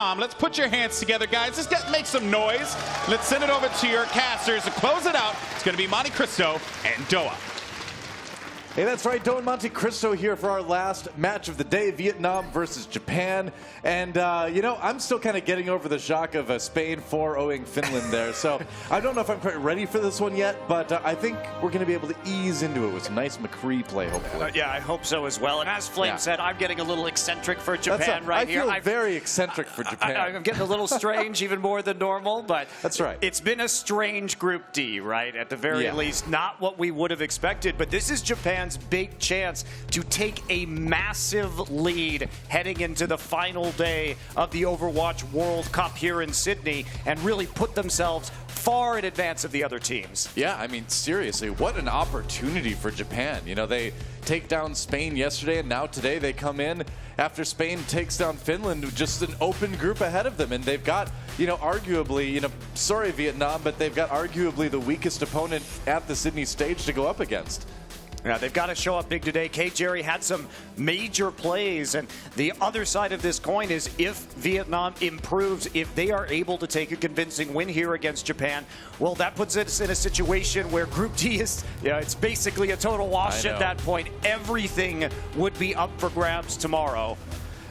Let's put your hands together, guys. Make some noise. Let's send it over to your casters to close it out. It's going to be Monte Cristo and Doa. Hey, that's right, Doa and Monte Cristo here for our last match of the day, Vietnam versus Japan. And, you know, I'm still kind of getting over the shock of Spain 4-0ing Finland there. So I don't know if I'm quite ready for this one yet, but I think we're going to be able to ease into it with some nice McCree play, hopefully. Yeah, I hope so as well. And as Flame said, I'm getting a little eccentric for Japan right here. I feel very eccentric for Japan. I'm getting a little strange, even more than normal, but that's right. It's been a strange Group D, right? At the very least, not what we would have expected. But this is Japan's big chance to take a massive lead heading into the final day of the Overwatch World Cup here in Sydney and really put themselves far in advance of the other teams. Yeah, I mean, seriously, what an opportunity for Japan. You know, they take down Spain yesterday, and now today they come in after Spain takes down Finland, just an open group ahead of them. And they've got, you know, arguably, you know, sorry Vietnam, but they've got arguably the weakest opponent at the Sydney stage to go up against. Yeah, they've got to show up big today. K. Jerry had some major plays, and the other side of this coin is if Vietnam improves, if they are able to take a convincing win here against Japan, well, that puts us in a situation where Group D is, it's basically a total wash at that point. Everything would be up for grabs tomorrow.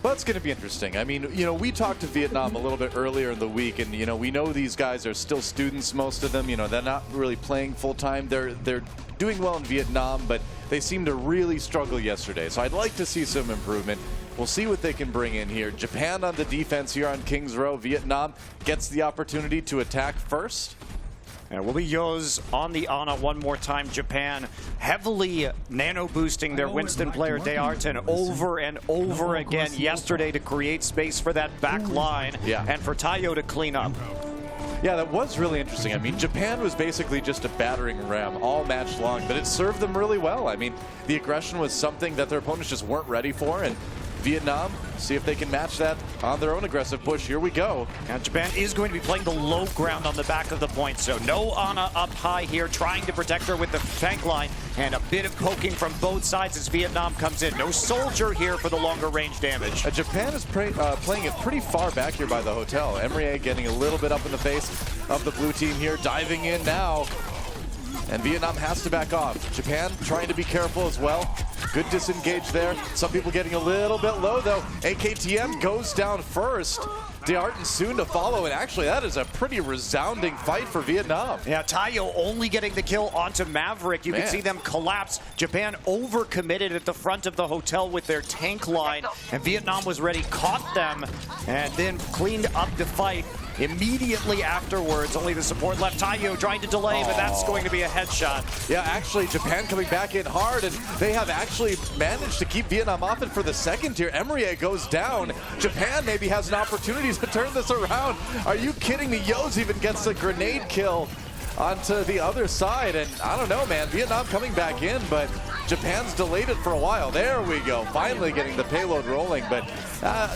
Well, it's going to be interesting. I mean, you know, we talked to Vietnam a little bit earlier in the week, and, you know, we know these guys are still students, most of them. You know, they're not really playing full-time. They're doing well in Vietnam, but they seem to really struggle yesterday. So I'd like to see some improvement. We'll see what they can bring in here. Japan on the defense here on Kings Row. Vietnam gets the opportunity to attack first. And will be Yo's on the Ana one more time. Japan heavily nano-boosting their Winston player Dearton over and over again yesterday to create space for that back line and for Tayo to clean up. Yeah, that was really interesting. I mean, Japan was basically just a battering ram all match long, but it served them really well. I mean, the aggression was something that their opponents just weren't ready for, and Vietnam, see if they can match that on their own aggressive push. Here we go. Now, Japan is going to be playing the low ground on the back of the point, so no Ana up high here, trying to protect her with the tank line, and a bit of poking from both sides as Vietnam comes in. No soldier here for the longer range damage. Japan is playing it pretty far back here by the hotel. Emrier getting a little bit up in the face of the blue team here, diving in now. And Vietnam has to back off. Japan trying to be careful as well. Good disengage there. Some people getting a little bit low, though. AKTM goes down first. Dearton soon to follow, and actually that is a pretty resounding fight for Vietnam. Yeah, Tayo only getting the kill onto Maverick. You can see them collapse. Japan overcommitted at the front of the hotel with their tank line, and Vietnam was ready, caught them, and then cleaned up the fight. Immediately afterwards, only the support left. Tayo trying to delay, but that's going to be a headshot. Yeah, actually, Japan coming back in hard, and they have actually managed to keep Vietnam off it for the second tier. Emrier goes down. Japan maybe has an opportunity to turn this around. Are you kidding me? Yos even gets a grenade kill onto the other side, and I don't know, man. Vietnam coming back in, but Japan's delayed it for a while. There we go, finally getting the payload rolling. But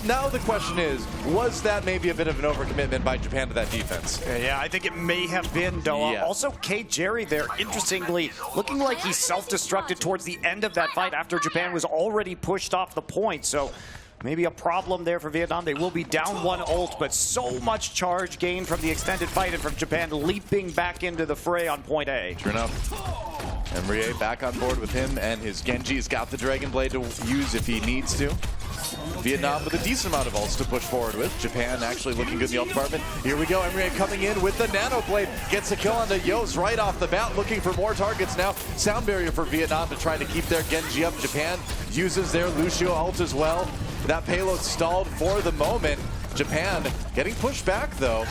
now the question is, was that maybe a bit of an overcommitment by Japan to that defense? Yeah, I think it may have been, Doa. Also, K. Jerry there, interestingly, looking like he self-destructed towards the end of that fight after Japan was already pushed off the point. So maybe a problem there for Vietnam. They will be down one ult, but so much charge gained from the extended fight and from Japan leaping back into the fray on point A. True enough. Emrier back on board with him, and his Genji's got the Dragon Blade to use if he needs to. Vietnam with a decent amount of ults to push forward with. Japan actually looking good in the ult department. Here we go, Emrier coming in with the Nano Blade. Gets a kill onto Yos right off the bat, looking for more targets now. Sound barrier for Vietnam to try to keep their Genji up. Japan uses their Lucio ult as well. That payload stalled for the moment. Japan getting pushed back though.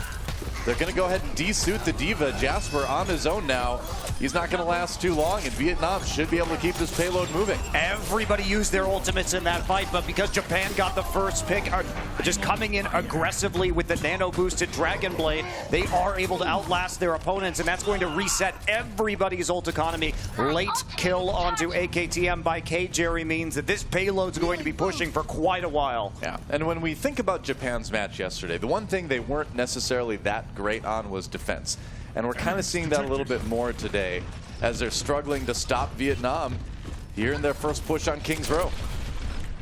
They're going to go ahead and desuit the Diva. Jasper on his own now. He's not going to last too long, and Vietnam should be able to keep this payload moving. Everybody used their ultimates in that fight, but because Japan got the first pick, are just coming in aggressively with the nano-boosted Dragon Blade, they are able to outlast their opponents, and that's going to reset everybody's ult economy. Late kill onto AKTM by K. Jerry means that this payload's going to be pushing for quite a while. Yeah, and when we think about Japan's match yesterday, the one thing they weren't necessarily that great on was defense. And we're kind of seeing that a little bit more today as they're struggling to stop Vietnam here in their first push on Kings Row.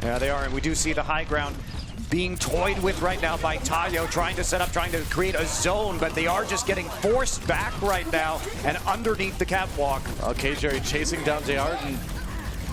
Yeah, they are, and we do see the high ground being toyed with right now by Tayo, trying to set up, trying to create a zone, but they are just getting forced back right now and underneath the catwalk. Okay, Jerry chasing down Dearden,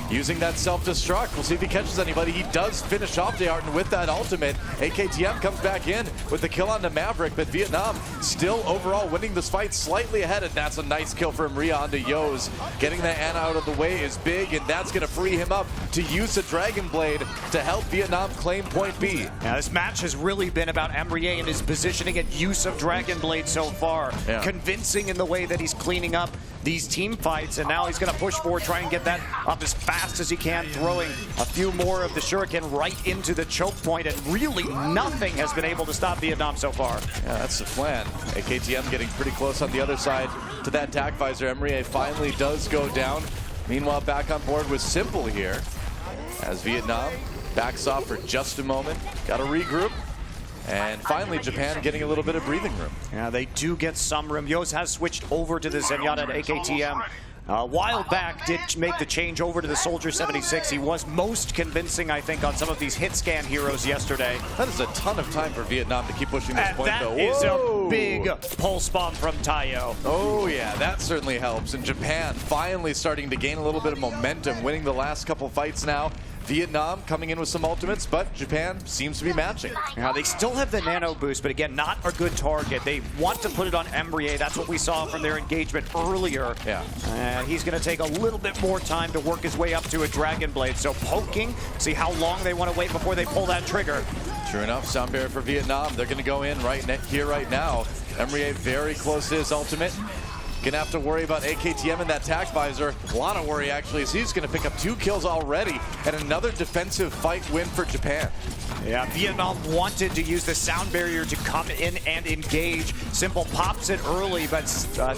using that self-destruct. We'll see if he catches anybody. He does finish off Dearden with that ultimate. AKTM comes back in with the kill on the Maverick, but Vietnam still overall winning this fight slightly ahead, and that's a nice kill from Rhea onto Yos. Getting that Ana out of the way is big, and that's going to free him up to use the Dragon Blade to help Vietnam claim point B. Now, this match has really been about Emrier and his positioning and use of Dragon Blade so far. Yeah. Convincing in the way that he's cleaning up these team fights, and now he's going to push forward, try and get that up as fast as he can, throwing a few more of the shuriken right into the choke point, and really nothing has been able to stop Vietnam so far. Yeah, that's the plan. AKTM getting pretty close on the other side to that tac visor. Emrier finally does go down. Meanwhile, back on board with Simple here, as Vietnam backs off for just a moment. Got to regroup. And finally, Japan getting a little bit of breathing room. Yeah, they do get some room. Yos has switched over to the Zenyatta at AKTM. A while back, did make the change over to the Soldier 76. He was most convincing, I think, on some of these hit scan heroes yesterday. That is a ton of time for Vietnam to keep pushing this point, though. That is a big pulse bomb from Tayo. Oh, yeah, that certainly helps. And Japan finally starting to gain a little bit of momentum, winning the last couple fights now. Vietnam coming in with some ultimates, but Japan seems to be matching. Now, they still have the nano boost, but again, not a good target. They want to put it on Emrier. That's what we saw from their engagement earlier. Yeah. And he's going to take a little bit more time to work his way up to a Dragon Blade. So poking, see how long they want to wait before they pull that trigger. Sure enough, sound barrier for Vietnam. They're going to go in right here, right now. Emrier very close to his ultimate. Gonna have to worry about AKTM in that tac visor. A lot of worry, actually, as he's gonna pick up 2 kills already and another defensive fight win for Japan. Yeah, Vietnam wanted to use the sound barrier to come in and engage. Simple pops it early, but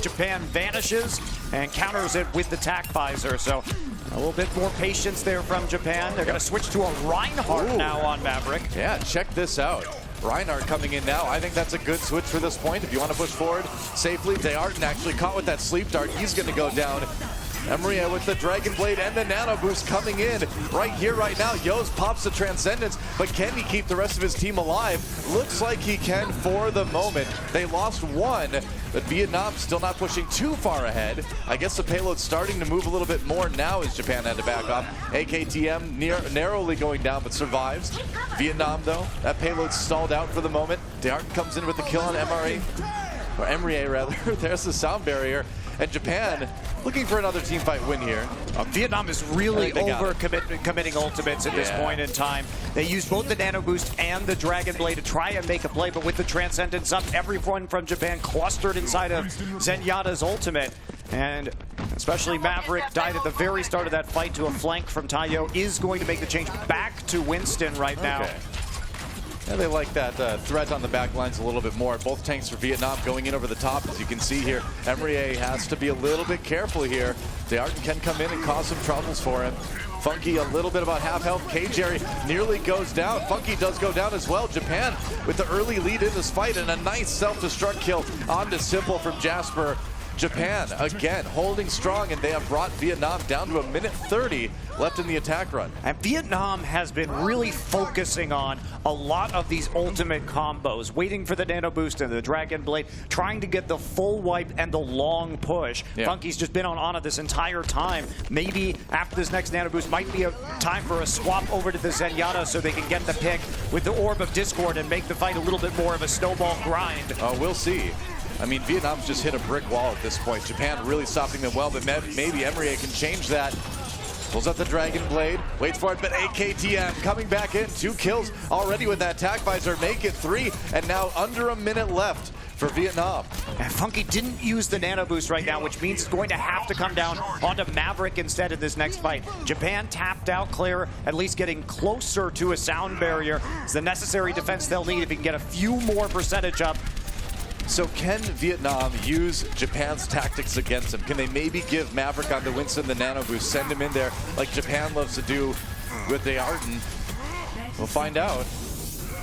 Japan vanishes and counters it with the tac visor. So a little bit more patience there from Japan. They're gonna switch to a Reinhardt now on Maverick. Yeah, check this out. Reinhardt coming in now. I think that's a good switch for this point. If you want to push forward safely, Dearden actually caught with that sleep dart. He's going to go down. Emrier with the Dragon Blade and the Nano Boost coming in right here, right now. Yos pops the Transcendence, but can he keep the rest of his team alive? Looks like he can for the moment. They lost 1, but Vietnam still not pushing too far ahead. I guess the payload's starting to move a little bit more now as Japan had to back off. AKTM narrowly going down, but survives. Vietnam, though, that payload stalled out for the moment. Dearden comes in with the kill on Emrier, rather. There's the sound barrier. And Japan looking for another team fight win here. Vietnam is really committing ultimates at this point in time. They use both the Nano Boost and the Dragon Blade to try and make a play, but with the Transcendence up, everyone from Japan clustered inside of Zenyatta's ultimate. And especially Maverick died at the very start of that fight to a flank from Tayo, is going to make the change back to Winston right now. Okay. Yeah, they like that threat on the back lines a little bit more. Both tanks for Vietnam going in over the top, as you can see here. Emrier has to be a little bit careful here. Dearden can come in and cause some troubles for him. Funky a little bit about half health. K-Jerry nearly goes down. Funky does go down as well. Japan with the early lead in this fight and a nice self-destruct kill onto Simple from Jasper. Japan, again, holding strong, and they have brought Vietnam down to 1:30 left in the attack run. And Vietnam has been really focusing on a lot of these ultimate combos, waiting for the Nano Boost and the Dragon Blade, trying to get the full wipe and the long push. Yeah. Funky's just been on Ana this entire time. Maybe after this next Nano Boost might be a time for a swap over to the Zenyatta so they can get the pick with the Orb of Discord and make the fight a little bit more of a snowball grind. We'll see. I mean, Vietnam's just hit a brick wall at this point. Japan really stopping them well, but maybe Emrier can change that. Pulls out the Dragon Blade, waits for it, but AKTM coming back in. 2 kills already with that tac visor, make it 3, and now under a minute left for Vietnam. And Funky didn't use the Nano Boost right now, which means it's going to have to come down onto Maverick instead in this next fight. Japan tapped out Claire, at least getting closer to a sound barrier. It's the necessary defense they'll need if he can get a few more percentage up. So can Vietnam use Japan's tactics against him? Can they maybe give Maverick onto Winston the Nano Boost, send him in there like Japan loves to do with Dearden? We'll find out.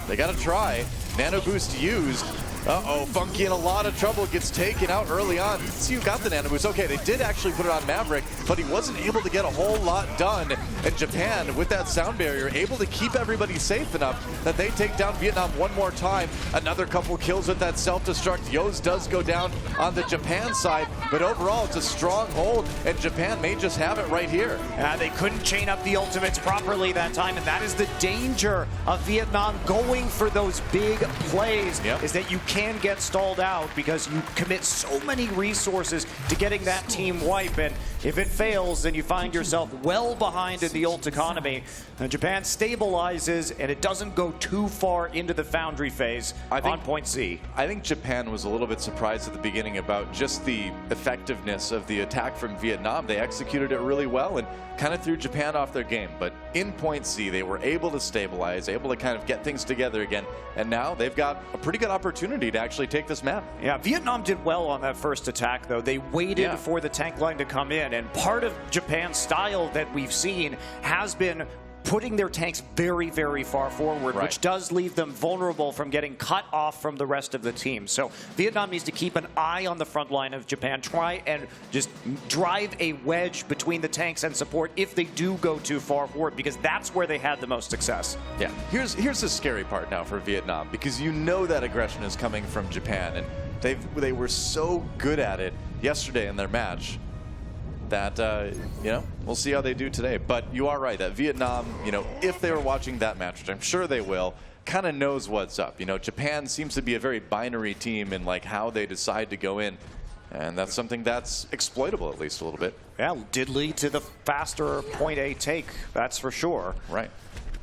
They got to try. Nano Boost used. Uh-oh, Funky in a lot of trouble, gets taken out early on. See who got the Nano Boost. Okay, they did actually put it on Maverick, but he wasn't able to get a whole lot done. And Japan, with that sound barrier, able to keep everybody safe enough that they take down Vietnam one more time. Another couple kills with that self-destruct. Yos does go down on the Japan side, but overall it's a strong hold, and Japan may just have it right here. They couldn't chain up the ultimates properly that time, and that is the danger of Vietnam going for those big plays, is that you can get stalled out because you commit so many resources to getting that team wipe, and if it fails, then you find yourself well behind in the ult economy. And Japan stabilizes, and it doesn't go too far into the foundry phase on point C. I think Japan was a little bit surprised at the beginning about just the effectiveness of the attack from Vietnam. They executed it really well and kind of threw Japan off their game. But in point C, they were able to stabilize, able to kind of get things together again. And now they've got a pretty good opportunity to actually take this map. Yeah, Vietnam did well on that first attack, though. They waited for the tank line to come in. And part of Japan's style that we've seen has been putting their tanks very, very far forward, which does leave them vulnerable from getting cut off from the rest of the team. So Vietnam needs to keep an eye on the front line of Japan, try and just drive a wedge between the tanks and support if they do go too far forward, because that's where they had the most success. Yeah, here's the scary part now for Vietnam, because you know that aggression is coming from Japan, and they were so good at it yesterday in their match that, you know, we'll see how they do today. But you are right that Vietnam, you know, if they were watching that match, which I'm sure they will, kind of knows what's up. You know, Japan seems to be a very binary team in like how they decide to go in. And that's something that's exploitable, at least a little bit. Yeah, did lead to the faster point A take, that's for sure. Right.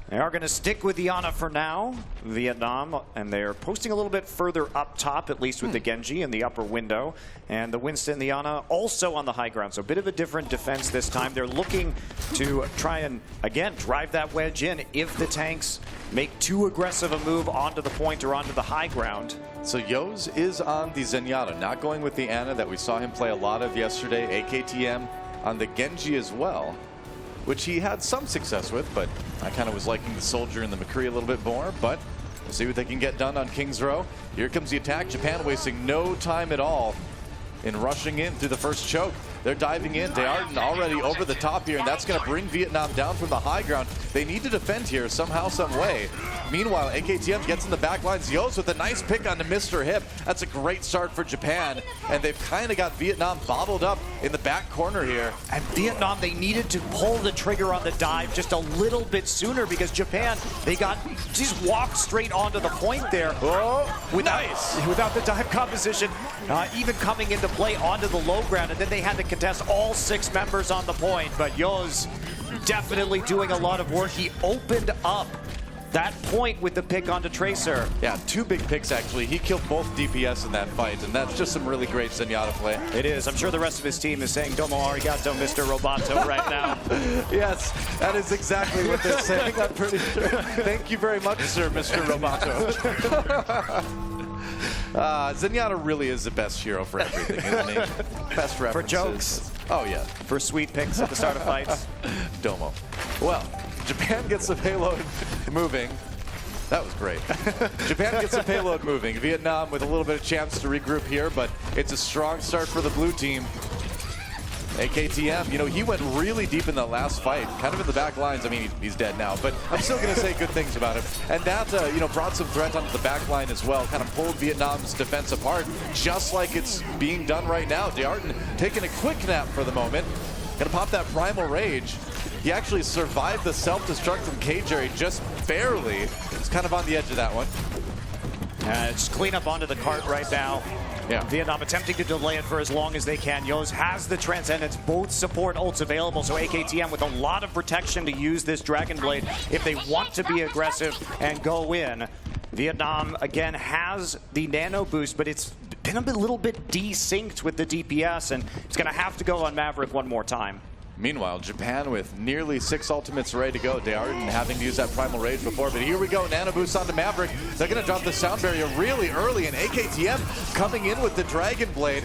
They are going to stick with the Ana for now, Vietnam, and they're posting a little bit further up top, at least with the Genji in the upper window, and the Winston, the Ana, also on the high ground. So a bit of a different defense this time. They're looking to try and, again, drive that wedge in if the tanks make too aggressive a move onto the point or onto the high ground. So Yos is on the Zenyatta, not going with the Ana that we saw him play a lot of yesterday. AKTM on the Genji as well, which he had some success with, but I kind of was liking the Soldier and the McCree a little bit more, but we'll see what they can get done on King's Row. Here comes the attack. Japan wasting no time at all in rushing in through the first choke. They're diving in. Dearden already over the top here, and that's going to bring Vietnam down from the high ground. They need to defend here somehow, some way. Meanwhile, AKTM gets in the back lines. Yos with a nice pick onto Mr. Hip. That's a great start for Japan, and they've kind of got Vietnam bottled up in the back corner here. And Vietnam, they needed to pull the trigger on the dive just a little bit sooner, because Japan, they just walked straight onto the point there. Oh, without the dive composition even coming into play onto the low ground, and then they had to contest all 6 members on the point. But Yos definitely doing a lot of work. He opened up that point with the pick onto Tracer. Yeah, 2 big picks actually. He killed both DPS in that fight, and that's just some really great Zenyatta play. It is. I'm sure the rest of his team is saying "Domo arigato, Mr. Roboto" right now. Yes, that is exactly what they're saying. I'm pretty sure. Thank you very much, sir, Mr. Roboto. Zenyatta really is the best hero for everything, isn't he? Best references. For jokes. Oh, yeah. For sweet picks at the start of fights. Domo. Well, Japan gets the payload moving. That was great. Japan gets the payload moving. Vietnam with a little bit of chance to regroup here, but it's a strong start for the blue team. AKTM, you know, he went really deep in the last fight, kind of in the back lines. I mean, he's dead now, but I'm still going to say good things about him. And that, you know, brought some threat onto the back line as well, kind of pulled Vietnam's defense apart, just like it's being done right now. Dearden taking a quick nap for the moment. Going to pop that Primal Rage. He actually survived the self-destruct from K-Jerry just barely. It's kind of on the edge of that one. Just clean up onto the cart right now. Yeah. Vietnam attempting to delay it for as long as they can. Yos has the Transcendence, both support ults available, so AKTM with a lot of protection to use this Dragon Blade if they want to be aggressive and go in. Vietnam, again, has the nano boost, but it's been a little bit desynced with the DPS, and it's going to have to go on Maverick one more time. Meanwhile, Japan with nearly 6 ultimates ready to go. Dearden having to use that Primal Rage before, but here we go. Nano boost onto Maverick. They're going to drop the sound barrier really early, and AKTM coming in with the Dragon Blade.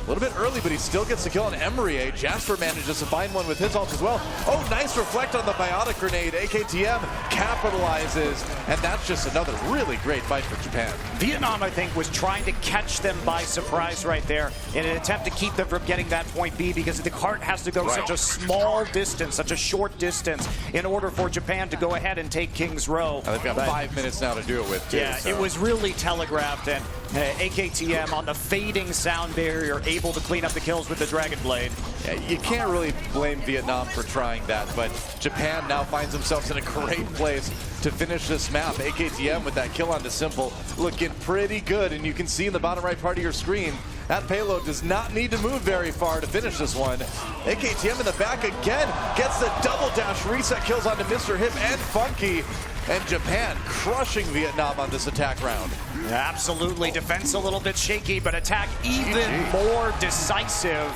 A little bit early, but he still gets the kill on Emrier. Jasper manages to find one with his ult as well. Oh, nice reflect on the biotic grenade. AKTM capitalizes, and that's just another really great fight for Japan. Vietnam, I think, was trying to catch them by surprise right there in an attempt to keep them from getting that point B, because the cart has to go such a small distance, such a short distance, in order for Japan to go ahead and take King's Row. They've got 5 minutes now to do it with, too. Yeah, so. It was really telegraphed, and AKTM on the fading sound barrier able to clean up the kills with the Dragon Blade. Yeah, you can't really blame Vietnam for trying that, but Japan now finds themselves in a great place to finish this map. AKTM with that kill onto Simple looking pretty good, and you can see in the bottom right part of your screen, that payload does not need to move very far to finish this one. AKTM in the back again, gets the double dash reset kills onto Mr. Hip and Funky, and Japan crushing Vietnam on this attack round. Absolutely, defense a little bit shaky, but attack even more decisive.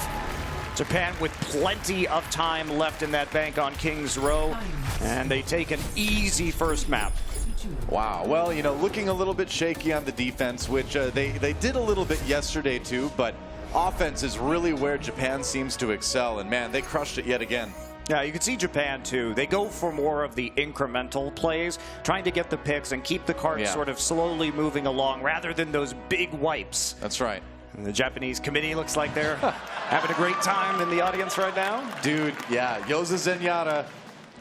Japan with plenty of time left in that bank on King's Row, and they take an easy first map. Wow, well, you know, looking a little bit shaky on the defense, which they did a little bit yesterday too, but offense is really where Japan seems to excel, and man, they crushed it yet again. Yeah, you can see Japan too. They go for more of the incremental plays, trying to get the picks and keep the cart sort of slowly moving along rather than those big wipes. That's right. And the Japanese committee looks like they're having a great time in the audience right now. Dude, yeah, Yoza Zenyatta,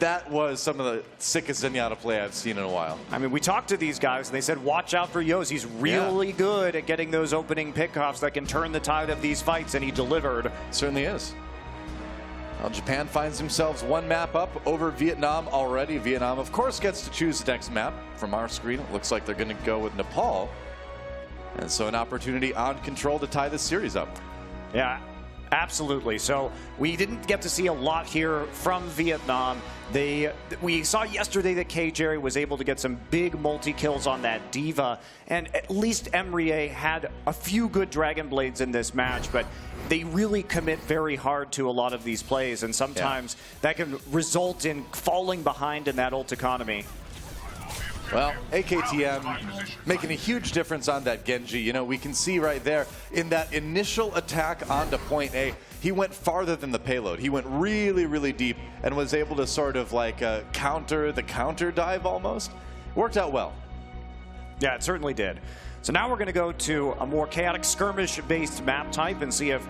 that was some of the sickest Zenyatta play I've seen in a while. I mean, we talked to these guys, and they said, watch out for Yoz. He's really good at getting those opening pickoffs that can turn the tide of these fights, and he delivered. Certainly is. Well, Japan finds themselves one map up over Vietnam already. Vietnam, of course, gets to choose the next map. From our screen, it looks like they're going to go with Nepal. And so an opportunity on Control to tie this series up. Yeah, absolutely. So we didn't get to see a lot here from Vietnam. We saw yesterday that K. Jerry was able to get some big multi-kills on that Diva, and at least Emrier had a few good Dragon Blades in this match, but they really commit very hard to a lot of these plays, and sometimes that can result in falling behind in that ult economy. Well, AKTM making a huge difference on that Genji. You know, we can see right there in that initial attack onto point A, he went farther than the payload. He went really, really deep and was able to sort of like counter the counter dive almost. Worked out well. Yeah, it certainly did. So now we're going to go to a more chaotic skirmish-based map type and see if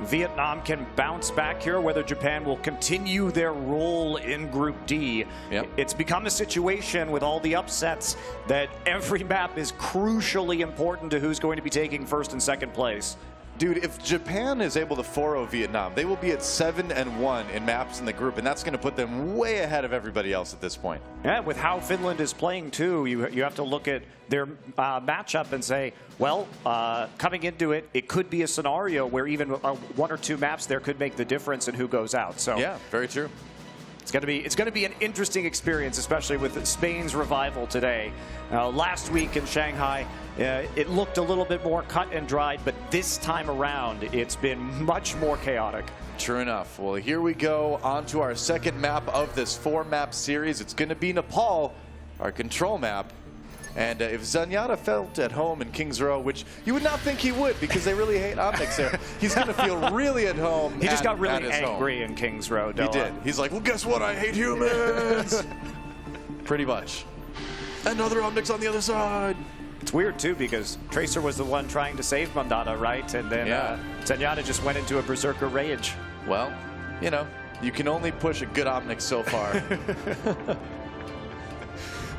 Vietnam can bounce back here, whether Japan will continue their role in Group D. Yep. It's become a situation with all the upsets that every map is crucially important to who's going to be taking first and second place. Dude, if Japan is able to 4-0 Vietnam, they will be at 7-1 in maps in the group, and that's going to put them way ahead of everybody else at this point. Yeah, with how Finland is playing too, you have to look at their matchup and say, well, coming into it, it could be a scenario where even one or two maps there could make the difference in who goes out. So yeah, very true. It's going to be an interesting experience, especially with Spain's revival today. Last week in Shanghai, it looked a little bit more cut and dried, but this time around, it's been much more chaotic. True enough. Well, here we go on to our second map of this 4-map series. It's going to be Nepal, our control map. And if Zenyatta felt at home in King's Row, which you would not think he would because they really hate Omnix there, he's going to feel really at home. He just got really angry in King's Row, He did. He's like, well, guess what? I hate humans. Pretty much. Another Omnix on the other side. It's weird, too, because Tracer was the one trying to save Mandata, right? And then Zenyatta just went into a Berserker rage. Well, you know, you can only push a good Omnix so far.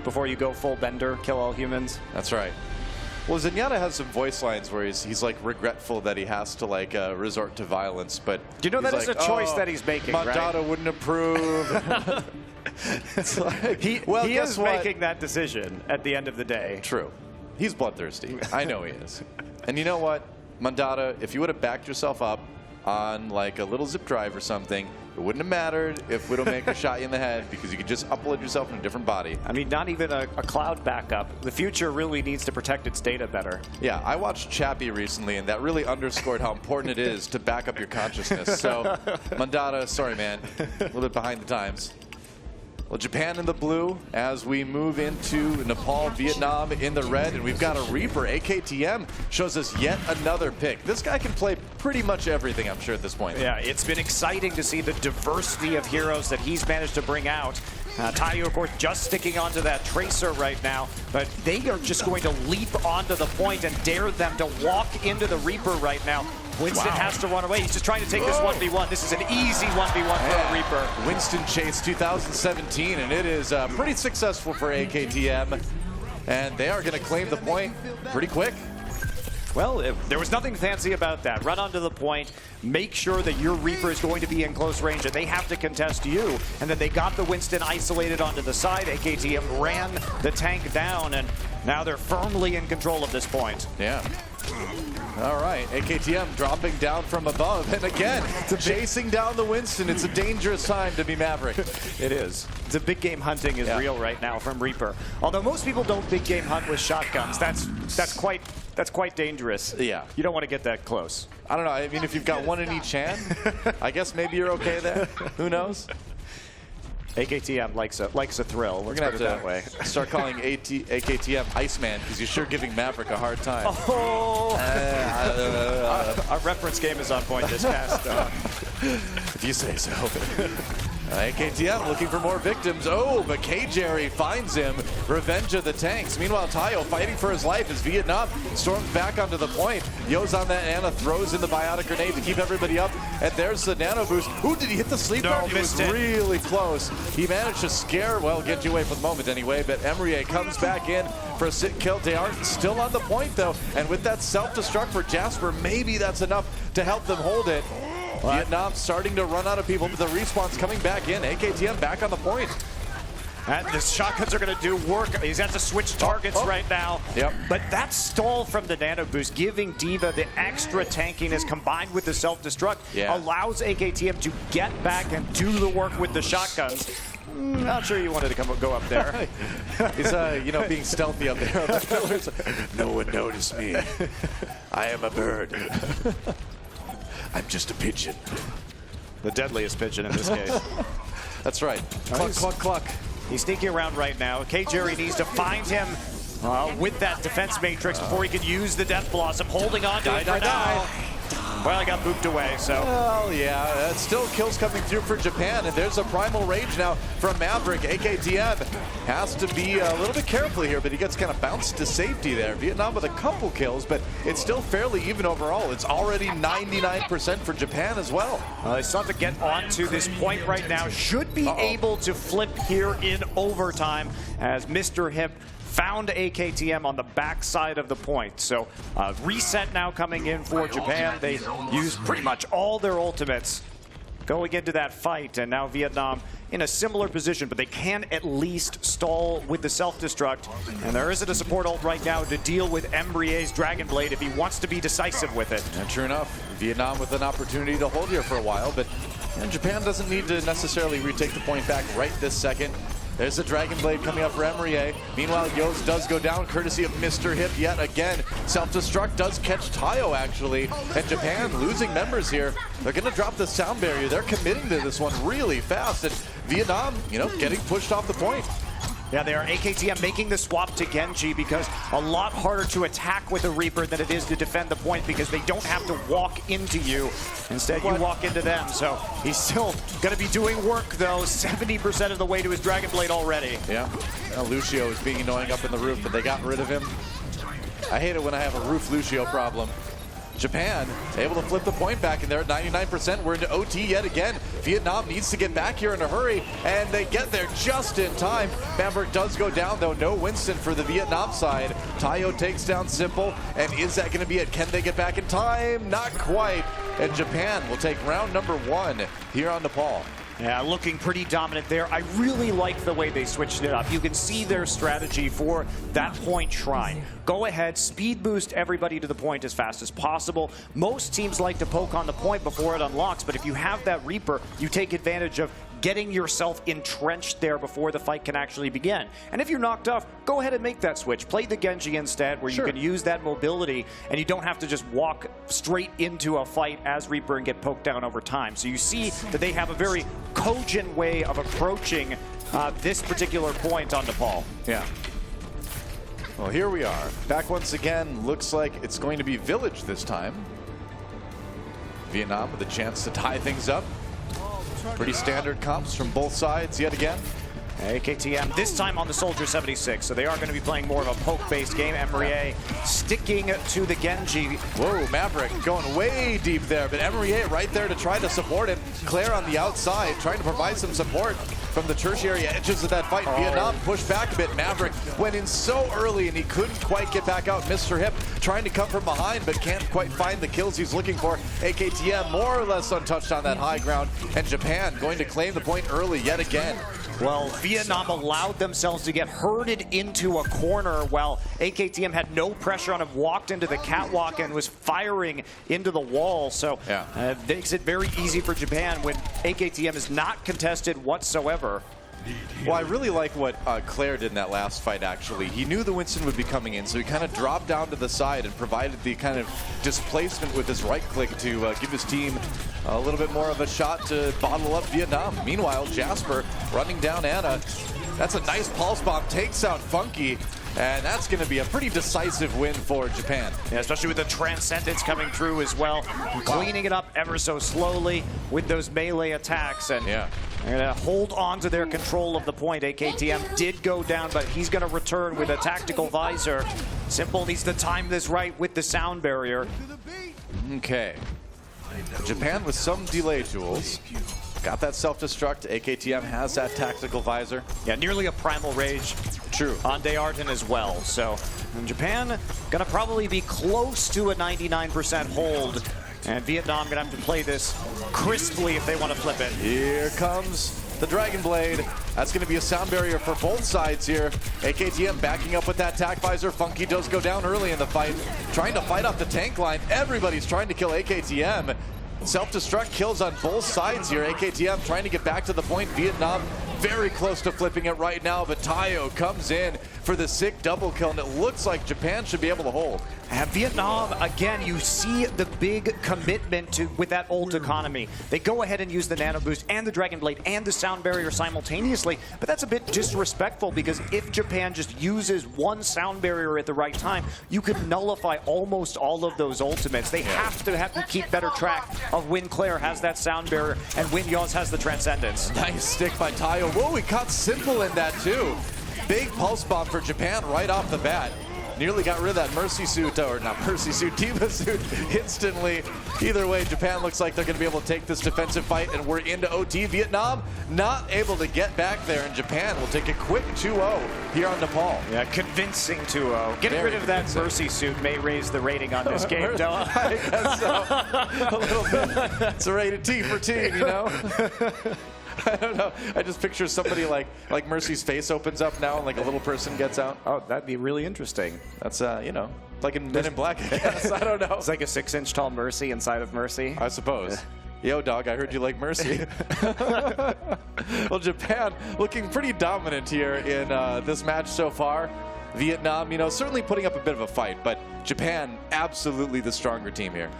Before you go full bender, kill all humans. That's right. Well, Zenyatta has some voice lines where he's like regretful that he has to like resort to violence, but you know that is a choice that he's making, right? Mandata wouldn't approve. It's like, he is making that decision at the end of the day. True. He's bloodthirsty. I know he is. And you know what, Mandata, if you would have backed yourself up on like a little zip drive or something, it wouldn't have mattered if Widowmaker shot you in the head because you could just upload yourself in a different body. I mean, not even a cloud backup. The future really needs to protect its data better. Yeah, I watched Chappie recently, and that really underscored how important it is to back up your consciousness. So, Mandata, sorry, man. A little bit behind the times. Well, Japan in the blue as we move into Nepal, Vietnam in the red, and we've got a Reaper. AKTM shows us yet another pick. This guy can play pretty much everything, I'm sure, at this point. Yeah, it's been exciting to see the diversity of heroes that he's managed to bring out. Tayo, of course, just sticking onto that Tracer right now, but they are just going to leap onto the point and dare them to walk into the Reaper right now. Winston has to run away. He's just trying to take this 1v1. This is an easy 1v1 for a Reaper. Winston Chase 2017, and it is pretty successful for AKTM. And they are going to claim the point pretty quick. Well, there was nothing fancy about that. Run onto the point, make sure that your Reaper is going to be in close range, and they have to contest you. And then they got the Winston isolated onto the side. AKTM ran the tank down, and now they're firmly in control of this point. Yeah. All right, AKTM dropping down from above, and again, chasing down the Winston. It's a dangerous time to be Maverick. It is. The big game hunting is real right now from Reaper. Although most people don't big game hunt with shotguns. That's quite dangerous. Yeah. You don't want to get that close. I don't know. I mean, if you've got one in each hand, I guess maybe you're okay there. Who knows? AKTM likes a thrill. We're going to have to start calling AKTM Iceman because you're sure giving Maverick a hard time. Oh! Our reference game is on point this past. If you say so. AKTM looking for more victims. Oh, but K-Jerry finds him. Revenge of the tanks. Meanwhile, Tayo fighting for his life as Vietnam storms back onto the point. Yo's on that Ana, throws in the biotic grenade to keep everybody up. And there's the nano boost. Ooh, did he hit the sleep guard? He was really close. He managed to scare, well, get you away for the moment anyway. But Emrier comes back in for a sit kill. They are still on the point, though. And with that self-destruct for Jasper, maybe that's enough to help them hold it. Vietnam starting to run out of people, but the respawn's coming back in. AKTM back on the point. And the shotguns are going to do work. He's had to switch targets right now. Yep. But that stall from the nano boost, giving D.Va the extra tankiness combined with the self-destruct, allows AKTM to get back and do the work with the shotguns. Not sure you wanted to go up there. He's, being stealthy up there on the pillars. No one noticed me. I am a bird. I'm just a pigeon. The deadliest pigeon in this case. That's right. Cluck, cluck, cluck. He's sneaking around right now. K-Jerry needs to find him with that defense matrix before he can use the Death Blossom. Holding on to it for now. Well, I got booped away, so. Well, yeah, still kills coming through for Japan, and there's a Primal Rage now from Maverick. AKTM has to be a little bit careful here, but he gets kind of bounced to safety there. Vietnam with a couple kills, but it's still fairly even overall. It's already 99% for Japan as well. They still have to get onto this point right now. Should be able to flip here in overtime as Mr. Hip found AKTM on the backside of the point. So reset now coming in for Japan. They used pretty much all their ultimates going into that fight, and now Vietnam in a similar position, but they can at least stall with the self-destruct. And there isn't a support ult right now to deal with Embrier's Dragon Blade if he wants to be decisive with it. And true enough, Vietnam with an opportunity to hold here for a while, but Japan doesn't need to necessarily retake the point back right this second. There's the Dragon Blade coming up for Emrier. Meanwhile, Yos does go down courtesy of Mr. Hip yet again. Self-destruct does catch Tayo, actually. And Japan losing members here. They're going to drop the sound barrier. They're committing to this one really fast. And Vietnam, getting pushed off the point. Yeah, they are. AKTM making the swap to Genji because a lot harder to attack with a Reaper than it is to defend the point because they don't have to walk into you. Instead, you walk into them. So he's still going to be doing work, though, 70% of the way to his Dragon Blade already. Yeah. Now, Lucio is being annoying up in the roof, but they got rid of him. I hate it when I have a roof Lucio problem. Japan able to flip the point back, and they're at 99%. We're into OT yet again. Vietnam needs to get back here in a hurry, and they get there just in time. Maverick does go down, though. No Winston for the Vietnam side. Tayo takes down Simple, and is that going to be it? Can they get back in time? Not quite. And Japan will take round number 1 here on Nepal. Yeah, looking pretty dominant there. I really like the way they switched it up. You can see their strategy for that point shrine. Go ahead, speed boost everybody to the point as fast as possible. Most teams like to poke on the point before it unlocks, but if you have that Reaper, you take advantage of getting yourself entrenched there before the fight can actually begin. And if you're knocked off, go ahead and make that switch. Play the Genji instead, where you can use that mobility, and you don't have to just walk straight into a fight as Reaper and get poked down over time. So you see that they have a very cogent way of approaching this particular point on Nepal. Yeah. Well, here we are. Back once again. Looks like it's going to be Village this time. Vietnam with a chance to tie things up. Pretty standard comps from both sides yet again. AKTM this time on the Soldier 76, so they are going to be playing more of a poke-based game. Emery sticking to the Genji. Whoa, Maverick going way deep there, but Emery right there to try to support him. Claire on the outside trying to provide some support from the tertiary edges of that fight. Vietnam pushed back a bit. Maverick went in so early and he couldn't quite get back out. Missed her hip, trying to come from behind, but can't quite find the kills he's looking for. AKTM more or less untouched on that high ground, and Japan going to claim the point early yet again. Well, Vietnam allowed themselves to get herded into a corner while AKTM had no pressure on him, walked into the catwalk and was firing into the wall. So it makes it very easy for Japan when AKTM is not contested whatsoever. Well, I really like what Claire did in that last fight, actually. He knew the Winston would be coming in, so he kind of dropped down to the side and provided the kind of displacement with his right click to give his team a little bit more of a shot to bottle up Vietnam. Meanwhile, Jasper running down Anna. That's a nice pulse bomb, takes out Funky, and that's going to be a pretty decisive win for Japan. Yeah, especially with the Transcendence coming through as well, cleaning it up ever so slowly with those melee attacks. And they're going to hold on to their control of the point. AKTM did go down, but he's going to return with a tactical visor. Simple needs to time this right with the sound barrier. Okay. Japan with some delay tools. Got that self-destruct. AKTM has that tactical visor. Yeah, nearly a Primal Rage. True. On Dayarten as well. So Japan gonna probably be close to a 99% hold. And Vietnam gonna have to play this crisply if they want to flip it. Here comes the Dragon Blade. That's going to be a sound barrier for both sides here. AKTM backing up with that tac visor. Funky does go down early in the fight. Trying to fight off the tank line. Everybody's trying to kill AKTM. Self-destruct kills on both sides here. AKTM trying to get back to the point. Vietnam very close to flipping it right now, but Tayo comes in for the sick double kill, and it looks like Japan should be able to hold. And Vietnam, again, you see the big commitment with that ult economy. They go ahead and use the Nano Boost and the Dragon Blade and the Sound Barrier simultaneously, but that's a bit disrespectful because if Japan just uses one Sound Barrier at the right time, you could nullify almost all of those ultimates. They have to keep better track of when Claire has that Sound Barrier and when Yoz has the Transcendence. Nice stick by Tayo. Whoa, he caught Simple in that too. Big pulse bomb for Japan right off the bat. Nearly got rid of that Mercy suit, or not Mercy suit, Diva suit instantly. Either way, Japan looks like they're going to be able to take this defensive fight, and we're into OT. Vietnam not able to get back there, and Japan will take a quick 2-0 here on Nepal. Yeah, convincing 2-0. Getting rid of that Mercy suit may raise the rating on this game, Noah. I guess so. A little bit. It's a rated T for team, you know? I don't know. I just picture somebody like Mercy's face opens up now and like a little person gets out. Oh, that'd be really interesting. That's, you know, like in Men in Black, I guess. I don't know. It's like a 6-inch tall Mercy inside of Mercy. I suppose. Yo, dog, I heard you like Mercy. Well, Japan looking pretty dominant here in this match so far. Vietnam, you know, certainly putting up a bit of a fight, but Japan absolutely the stronger team here.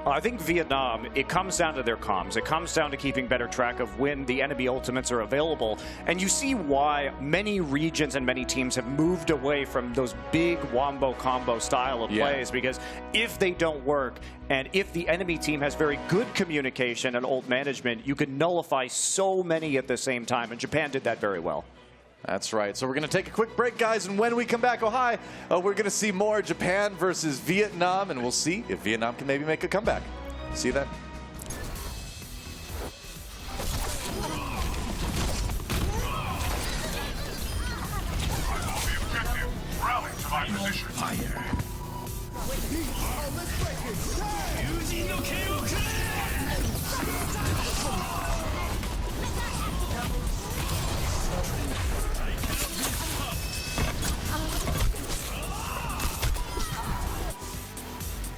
I think Vietnam, it comes down to their comms. It comes down to keeping better track of when the enemy ultimates are available. And you see why many regions and many teams have moved away from those big wombo combo style of plays, because if they don't work and if the enemy team has very good communication and ult management, you can nullify so many at the same time. And Japan did that very well. That's right. So we're going to take a quick break, guys, and when we come back, we're going to see more Japan versus Vietnam, and we'll see if Vietnam can maybe make a comeback. See you then. Rally to my position. Fire.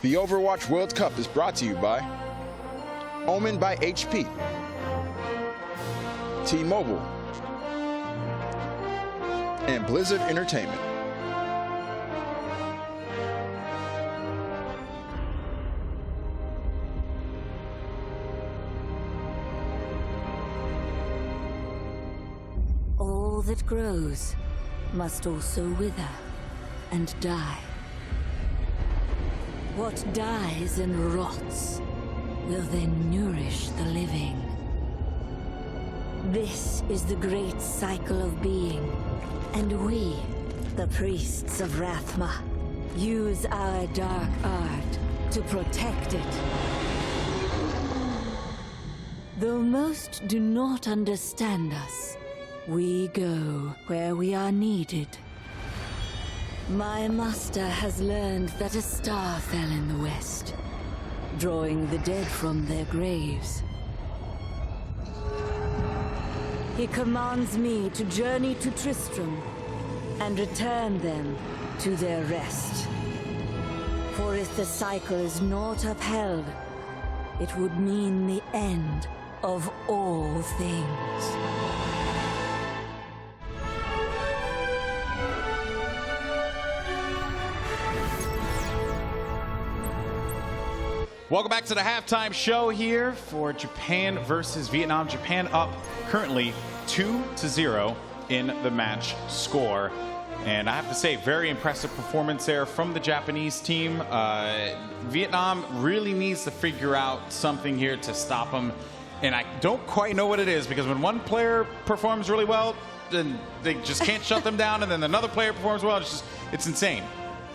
The Overwatch World Cup is brought to you by Omen by HP, T-Mobile, and Blizzard Entertainment. Oh. All that grows must also wither and die. What dies and rots will then nourish the living. This is the great cycle of being, and we, the priests of Rathma, use our dark art to protect it. Though most do not understand us, we go where we are needed. My master has learned that a star fell in the west, drawing the dead from their graves. He commands me to journey to Tristram and return them to their rest. For if the cycle is not upheld, it would mean the end of all things. Welcome back to the halftime show here for Japan versus Vietnam. Japan up currently 2-0 in the match score. And I have to say, very impressive performance there from the Japanese team. Vietnam really needs to figure out something here to stop them. And I don't quite know what it is, because when one player performs really well, then they just can't shut them down. And then another player performs well. It's insane.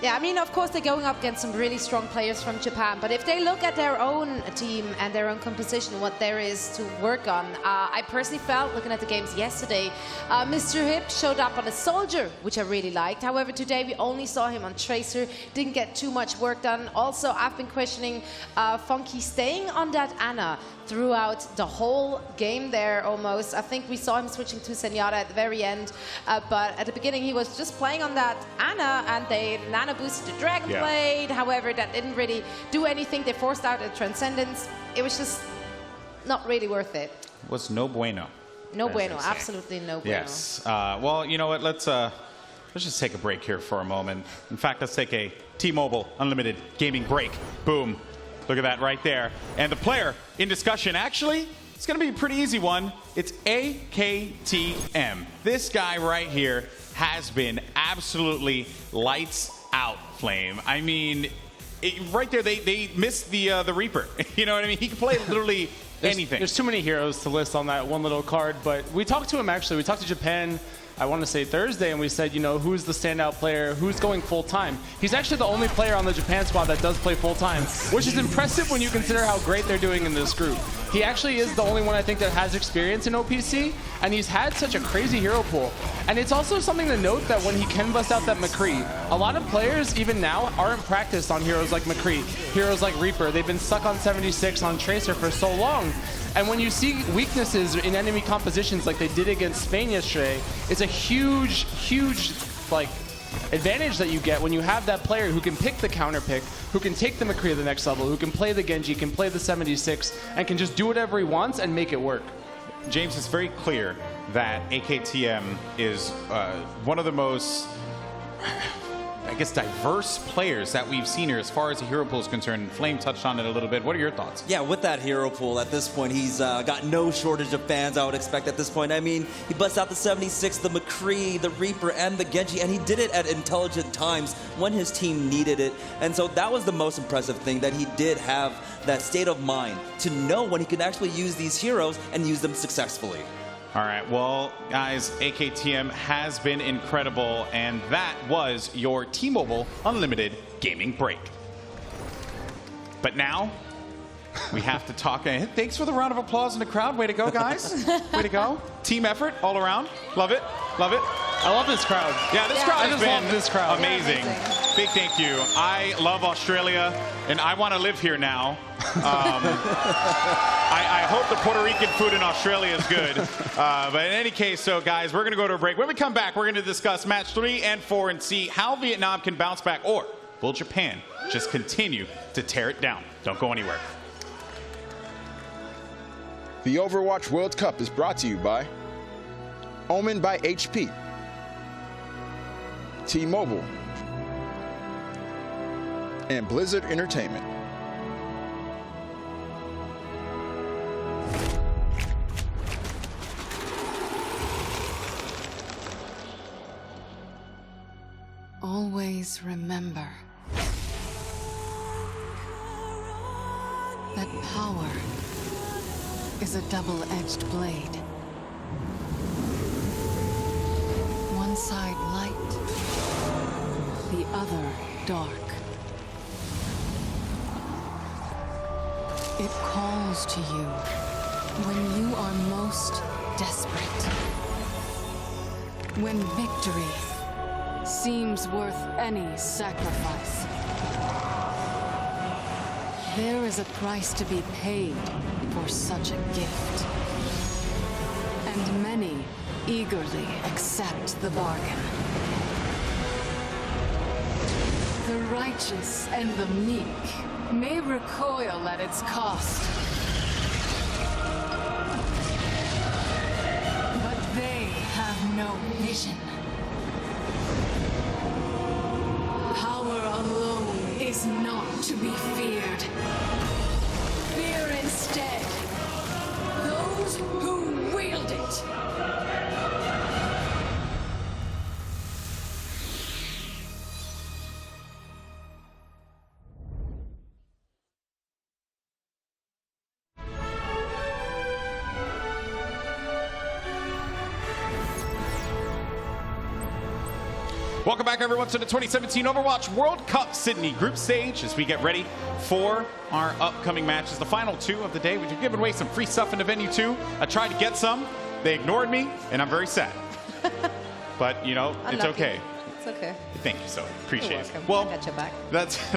Yeah, I mean, of course, they're going up against some really strong players from Japan. But if they look at their own team and their own composition, what there is to work on, I personally felt, looking at the games yesterday, Mr. Hip showed up on a soldier, which I really liked. However, today we only saw him on Tracer, didn't get too much work done. Also, I've been questioning Funky staying on that Ana throughout the whole game there almost. I think we saw him switching to Zenyatta at the very end, but at the beginning he was just playing on that Ana, and they nano boosted the Dragon Blade. However, that didn't really do anything. They forced out a Transcendence. It was just not really worth it. It was no bueno. No bueno, absolutely no bueno. Yes. Well, you know what? Let's just take a break here for a moment. In fact, let's take a T-Mobile Unlimited gaming break. Boom. Look at that right there. And the player in discussion, actually, it's going to be a pretty easy one. It's AKTM. This guy right here has been absolutely lights out, Flame. I mean, right there, they missed the Reaper. You know what I mean? He can play literally anything. There's too many heroes to list on that one little card, but we talked to him, actually. We talked to Japan, I want to say Thursday, and we said, you know, who's the standout player, who's going full-time. He's actually the only player on the Japan squad that does play full-time, which is impressive when you consider how great they're doing in this group. He actually is the only one, I think, that has experience in OPC, and he's had such a crazy hero pool. And it's also something to note that when he can bust out that McCree, a lot of players, even now, aren't practiced on heroes like McCree, heroes like Reaper. They've been stuck on 76 on Tracer for so long. And when you see weaknesses in enemy compositions like they did against Spain yesterday, it's a huge, huge, like, advantage that you get when you have that player who can pick the counter pick, who can take the McCree to the next level, who can play the Genji, can play the 76, and can just do whatever he wants and make it work. James, it's very clear that AKTM is one of the most, I guess, diverse players that we've seen here as far as the hero pool is concerned. Flame touched on it a little bit. What are your thoughts? Yeah, with that hero pool, at this point, he's got no shortage of fans, I would expect at this point. I mean, he busts out the 76, the McCree, the Reaper, and the Genji, and he did it at intelligent times when his team needed it. And so that was the most impressive thing, that he did have that state of mind to know when he could actually use these heroes and use them successfully. All right, well, guys, AKTM has been incredible, and that was your T-Mobile Unlimited gaming break. But now, we have to talk. Thanks for the round of applause in the crowd. Way to go, guys. Way to go. Team effort all around. Love it. Love it. I love this crowd. Yeah, this crowd has been love this crowd. amazing. Yeah, Big thank you. I love Australia, and I want to live here now. I hope the Puerto Rican food in Australia is good. But in any case, so guys, we're going to go to a break. When we come back, we're going to discuss match 3 and 4 and see how Vietnam can bounce back, or will Japan just continue to tear it down? Don't go anywhere. The Overwatch World Cup is brought to you by Omen by HP, T-Mobile, and Blizzard Entertainment. always remember that power is a double-edged blade. One side light, the other dark. It calls to you when you are most desperate. When victory seems worth any sacrifice. There is a price to be paid for such a gift. And many eagerly accept the bargain. The righteous and the meek may recoil at its cost. But they have no vision. Power alone is not to be feared. Fear instead those who wield it. Welcome back, everyone, to the 2017 Overwatch World Cup Sydney group stage as we get ready for our upcoming matches. The final two of the day. We've given away some free stuff in the venue, too. I tried to get some. They ignored me, and I'm very sad. But, you know, it's okay. It's okay. Thank you, so appreciate it. Welcome. Well, I got your back.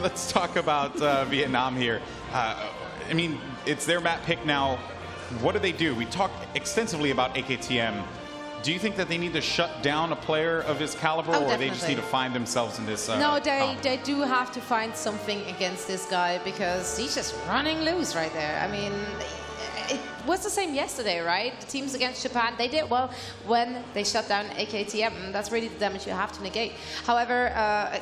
let's talk about Vietnam here. I mean, it's their map pick now. What do they do? We talked extensively about AKTM. Do you think that they need to shut down a player of his caliber, or they just need to find themselves in this? No, they do have to find something against this guy because he's just running loose right there. I mean, it was the same yesterday, right? The teams against Japan, they did well when they shut down AKTM. That's really the damage you have to negate. However,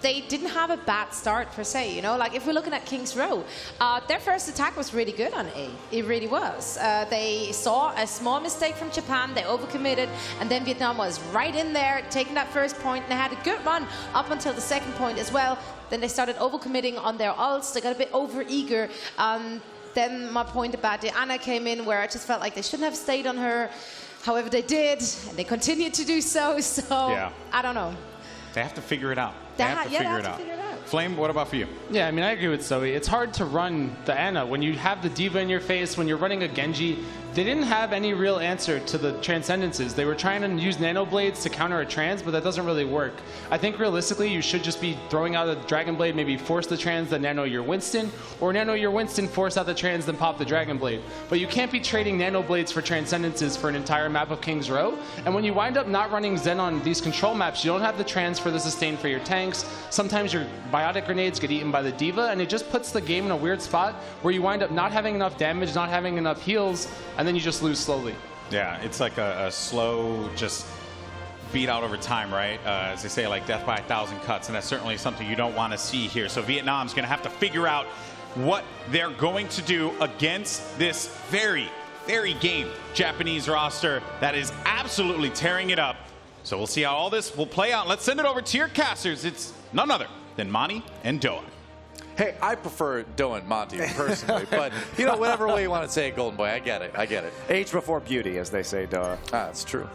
they didn't have a bad start per se, you know. Like if we're looking at King's Row, their first attack was really good on A. It really was. They saw a small mistake from Japan, they overcommitted, and then Vietnam was right in there, taking that first point, and they had a good run up until the second point as well. Then they started overcommitting on their ults. They got a bit over-eager. Then my point about Diana came in, where I just felt like they shouldn't have stayed on her. However, they did, and they continued to do so. So yeah. I don't know. They have to figure it out. They have to figure it out. Flame, what about for you? Yeah, I mean, I agree with Zoe. It's hard to run the Ana when you have the Diva in your face, when you're running a Genji. They didn't have any real answer to the Transcendences. They were trying to use Nano Blades to counter a Trans, but that doesn't really work. I think realistically, you should just be throwing out a Dragon Blade, maybe force the Trans, then Nano your Winston, or Nano your Winston, force out the Trans, then pop the Dragon Blade. But you can't be trading Nano Blades for Transcendences for an entire map of King's Row. And when you wind up not running Zen on these control maps, you don't have the Trans for the sustain for your tanks. Sometimes your Biotic Grenades get eaten by the Diva, and it just puts the game in a weird spot where you wind up not having enough damage, not having enough heals, and then you just lose slowly. Yeah, it's like a slow, just beat out over time, right? As they say, like death by 1,000 cuts, and that's certainly something you don't want to see here. So Vietnam's going to have to figure out what they're going to do against this very, very game Japanese roster that is absolutely tearing it up. So we'll see how all this will play out. Let's send it over to your casters. It's none other than Monty and Doa. Hey, I prefer Doa and Monty personally, but you know, whatever way you want to say it, Golden Boy, I get it. I get it. Age before beauty, as they say, Doa. Ah, that's true.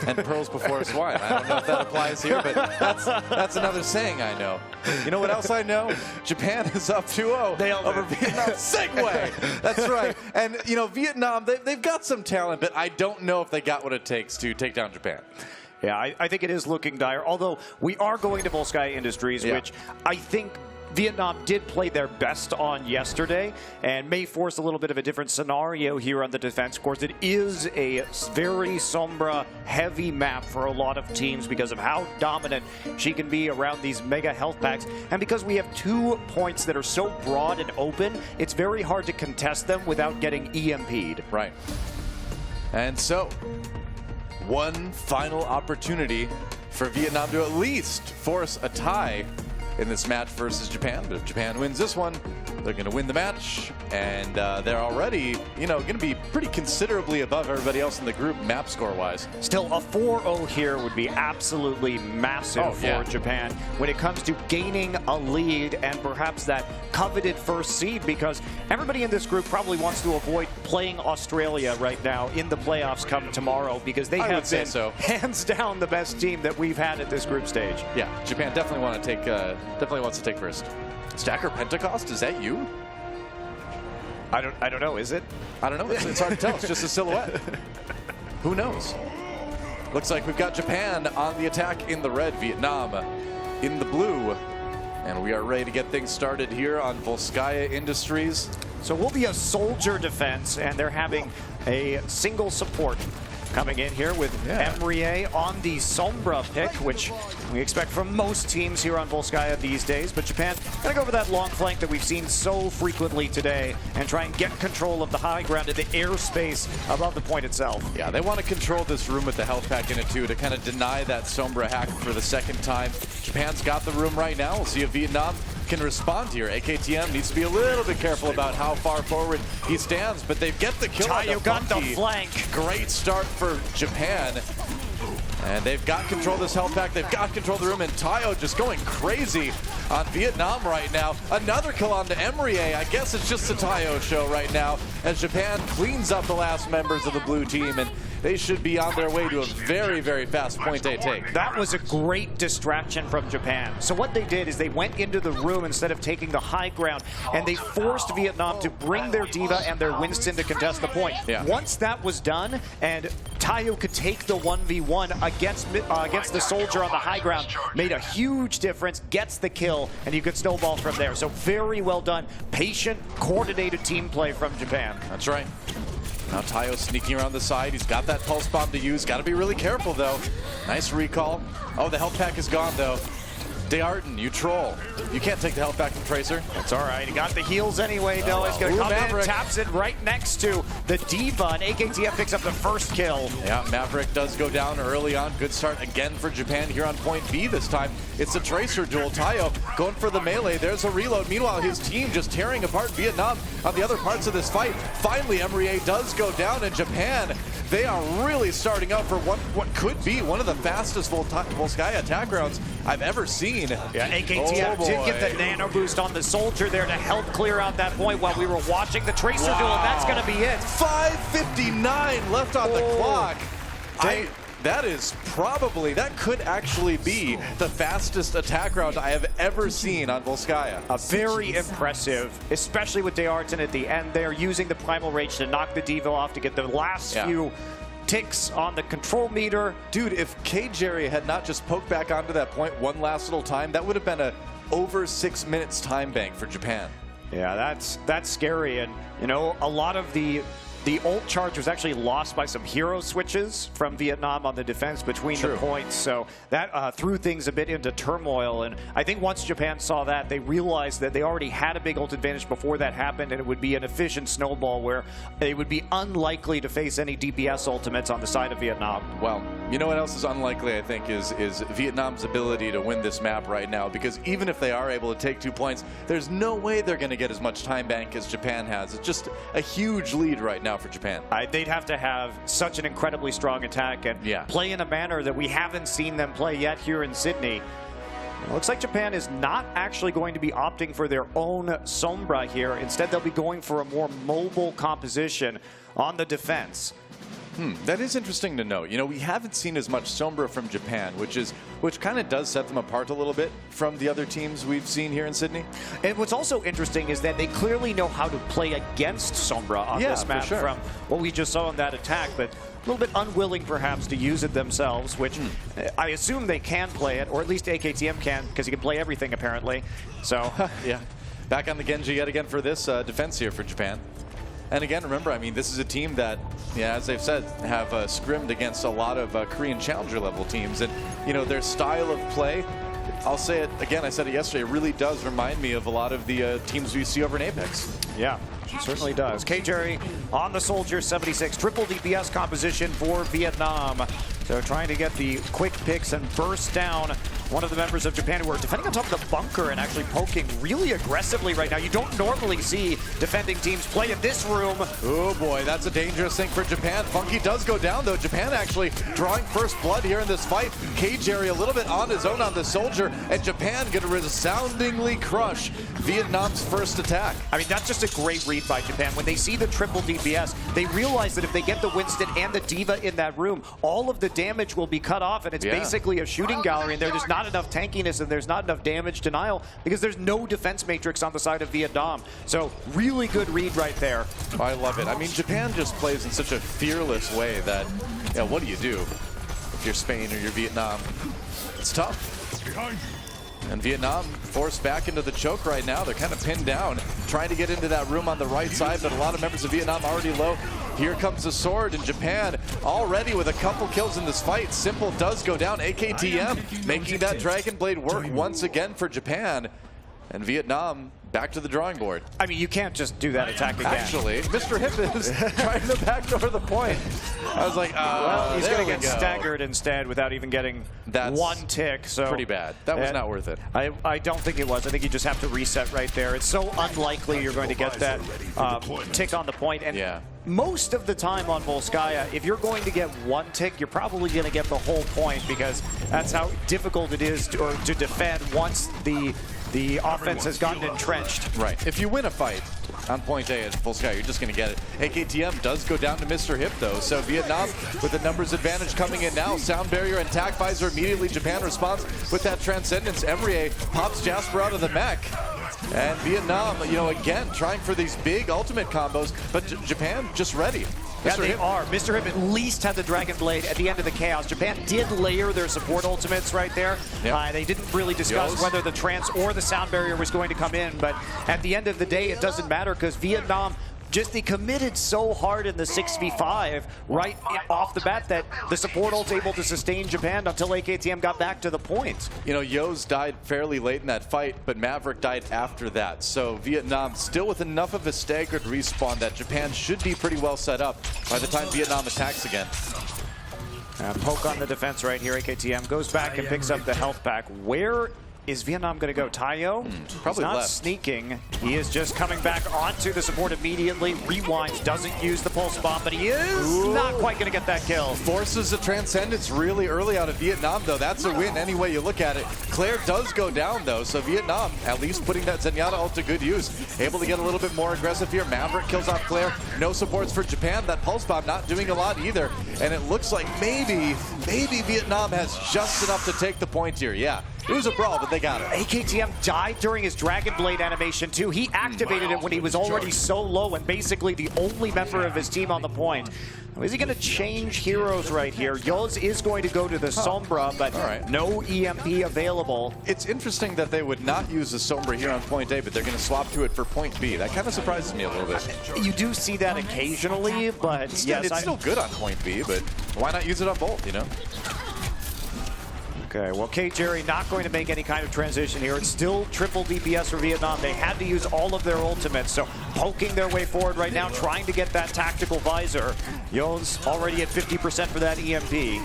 And pearls before swine. I don't know if that applies here, but that's another saying I know. You know what else I know? Japan is up 2-0 over Vietnam. Segway! That's right. And, you know, Vietnam, they've got some talent, but I don't know if they got what it takes to take down Japan. Yeah, I think it is looking dire, although we are going to Volskaya Industries, which I think Vietnam did play their best on yesterday and may force a little bit of a different scenario here on the defense course. It is a very Sombra heavy map for a lot of teams because of how dominant she can be around these mega health packs. And because we have 2 points that are so broad and open, it's very hard to contest them without getting EMP'd. Right. And so, one final opportunity for Vietnam to at least force a tie in this match versus Japan. But if Japan wins this one, they're going to win the match, and they're already, going to be pretty considerably above everybody else in the group map score-wise. Still, a 4-0 here would be absolutely massive for Japan when it comes to gaining a lead and perhaps that coveted first seed, because everybody in this group probably wants to avoid playing Australia right now in the playoffs come tomorrow, because they have been hands down the best team that we've had at this group stage. Yeah, Japan definitely wants to take first. Stacker Pentecost, is that you? I don't know, is it? I don't know. It's hard to tell. It's just a silhouette. Who knows? Looks like we've got Japan on the attack in the red, Vietnam in the blue. And we are ready to get things started here on Volskaya Industries. So we'll be a soldier defense, and they're having a single support coming in here with Emrier on the Sombra pick, which we expect from most teams here on Volskaya these days. But Japan going to go for that long flank that we've seen so frequently today and try and get control of the high ground and the airspace above the point itself. Yeah, they want to control this room with the health pack in it too, to kind of deny that Sombra hack for the second time. Japan's got the room right now. We'll see if Vietnam can respond here. AKTM needs to be a little bit careful about how far forward he stands, but they get the kill on the got the flank. Great start for Japan. And they've got control of this health pack. They've got control of the room, and Tayo just going crazy on Vietnam right now. Another kill on to Emrier. I guess it's just the Tayo show right now as Japan cleans up the last members of the blue team, and they should be on their way to a very, very fast point they take. That was a great distraction from Japan. So what they did is they went into the room instead of taking the high ground, and they forced Vietnam to bring their D.Va and their Winston to contest the point. Yeah. Once that was done, and Tayo could take the 1v1 against the soldier on the high ground, made a huge difference, gets the kill, and you could snowball from there. So very well done. Patient, coordinated team play from Japan. That's right. Now Tayo sneaking around the side. He's got that pulse bomb to use. Got to be really careful, though. Nice recall. Oh, the health pack is gone, though. Dearden, you troll. You can't take the health back from Tracer. That's all right. He got the heals anyway. No, he's going to come in and taps it right next to the D.Va, and AKTF picks up the first kill. Yeah, Maverick does go down early on. Good start again for Japan here on point B this time. It's a Tracer duel. Tayo going for the melee. There's a reload. Meanwhile, his team just tearing apart Vietnam on the other parts of this fight. Finally, Emrier does go down, and Japan, they are really starting up for what could be one of the fastest Volskaya attack rounds I've ever seen. Yeah, AKTF did get the nano boost on the soldier there to help clear out that point while we were watching the Tracer duel, and that's going to be it. 5:59 left on the clock. That could actually be the fastest attack round I have ever seen on Volskaya. Very impressive, especially with Dearden at the end there, using the Primal Rage to knock the D.Va off to get the last few ticks on the control meter. Dude, if K. Jerry had not just poked back onto that point one last little time, that would have been a over 6 minutes time bank for Japan. Yeah, that's scary, and a lot of the ult charge was actually lost by some hero switches from Vietnam on the defense between the points, so that threw things a bit into turmoil. And I think once Japan saw that, they realized that they already had a big ult advantage before that happened, and it would be an efficient snowball where they would be unlikely to face any DPS ultimates on the side of Vietnam. Well, you know what else is unlikely, I think, is Vietnam's ability to win this map right now, because even if they are able to take 2 points, there's no way they're going to get as much time bank as Japan has. It's just a huge lead right now for Japan. They'd have to have such an incredibly strong attack and play in a manner that we haven't seen them play yet here in Sydney. It looks like Japan is not actually going to be opting for their own Sombra here. Instead, they'll be going for a more mobile composition on the defense. That is interesting to know. We haven't seen as much Sombra from Japan, which kind of does set them apart a little bit from the other teams we've seen here in Sydney. And what's also interesting is that they clearly know how to play against Sombra on this map from what we just saw in that attack, but a little bit unwilling perhaps to use it themselves, which I assume they can play it, or at least AKTM can, because he can play everything apparently. So yeah, back on the Genji yet again for this defense here for Japan. And again, remember, I mean, this is a team that, as they've said, have scrimmed against a lot of Korean challenger level teams. And, their style of play, I'll say it again, I said it yesterday, it really does remind me of a lot of the teams we see over in Apex. Yeah, it certainly does. K. Jerry on the Soldier 76, triple DPS composition for Vietnam. So trying to get the quick picks and burst down one of the members of Japan who are defending on top of the bunker and actually poking really aggressively right now. You don't normally see defending teams play in this room. Oh boy, that's a dangerous thing for Japan. Funky does go down though. Japan actually drawing first blood here in this fight. K-Jerry a little bit on his own on the soldier, and Japan gonna resoundingly crush Vietnam's first attack. I mean, that's just a great read by Japan. When they see the triple DPS, they realize that if they get the Winston and the Diva in that room, all of the damage will be cut off, and it's basically a shooting gallery, and there's not enough tankiness and there's not enough damage denial because there's no defense matrix on the side of Vietnam. So really good read right there. I love it. I mean, Japan just plays in such a fearless way that, yeah, what do you do if you're Spain or you're Vietnam? It's tough. Behind you. And Vietnam forced back into the choke right now. They're kind of pinned down, trying to get into that room on the right side, but a lot of members of Vietnam already low. Here comes the sword, and Japan already with a couple kills in this fight. Simple does go down. AKTM making that Dragon Blade work once again for Japan. And Vietnam back to the drawing board. I mean, you can't just do that attack again. Actually, Mr. Hip is trying to backdoor the point. I was like, well, he's going to get staggered instead without even getting one tick. So pretty bad. That was not worth it. I don't think it was. I think you just have to reset right there. It's so unlikely you're going to get that tick on the point. And most of the time on Volskaya, if you're going to get one tick, you're probably going to get the whole point because that's how difficult it is to defend once the offense has gotten entrenched. Right. If you win a fight on point A at Volskaya, you're just going to get it. AKTM does go down to Mr. Hip, though. So Vietnam with the numbers advantage coming in now. Sound barrier and tac visor immediately. Japan responds with that transcendence. Emrie pops Jasper out of the mech. And Vietnam, you know, again, trying for these big ultimate combos, but Japan just ready. Yeah, they are. Mr. Hip at least had the Dragon Blade at the end of the chaos. Japan did layer their support ultimates right there. They didn't really discuss whether the trance or the sound barrier was going to come in, but at the end of the day, it doesn't matter because Vietnam they committed so hard in the 6v5 right off the bat that the support ult's able to sustain Japan until AKTM got back to the point. You know, Yo's died fairly late in that fight, but Maverick died after that. So Vietnam still with enough of a staggered respawn that Japan should be pretty well set up by the time Vietnam attacks again. Poke on the defense right here. AKTM goes back and picks up the health pack. Where is Vietnam going to go? Tayo? Probably not left. Sneaking. He is just coming back onto the support immediately. Rewinds, doesn't use the pulse bomb, but he is not quite going to get that kill. Forces the transcendence really early out of Vietnam, though. That's a win any way you look at it. Claire does go down, though, so Vietnam at least putting that Zenyatta ult to good use. Able to get a little bit more aggressive here. Maverick kills off Claire. No supports for Japan. That pulse bomb not doing a lot either. And it looks like maybe Vietnam has just enough to take the point here. Yeah. It was a brawl, but they got it. AKTM died during his Dragon Blade animation, too. He activated it when he was already so low and basically the only member of his team on the point. Is he going to change heroes right here? Yoz is going to go to the Sombra, but no EMP available. It's interesting that they would not use the Sombra here on point A, but they're going to swap to it for point B. That kind of surprises me a little bit. You do see that occasionally, but it's still good on point B, but why not use it on both, you know? Okay, well, K-Jerry not going to make any kind of transition here. It's still triple DPS for Vietnam. They had to use all of their ultimates, so poking their way forward right now, trying to get that tactical visor. Yo's already at 50% for that EMP.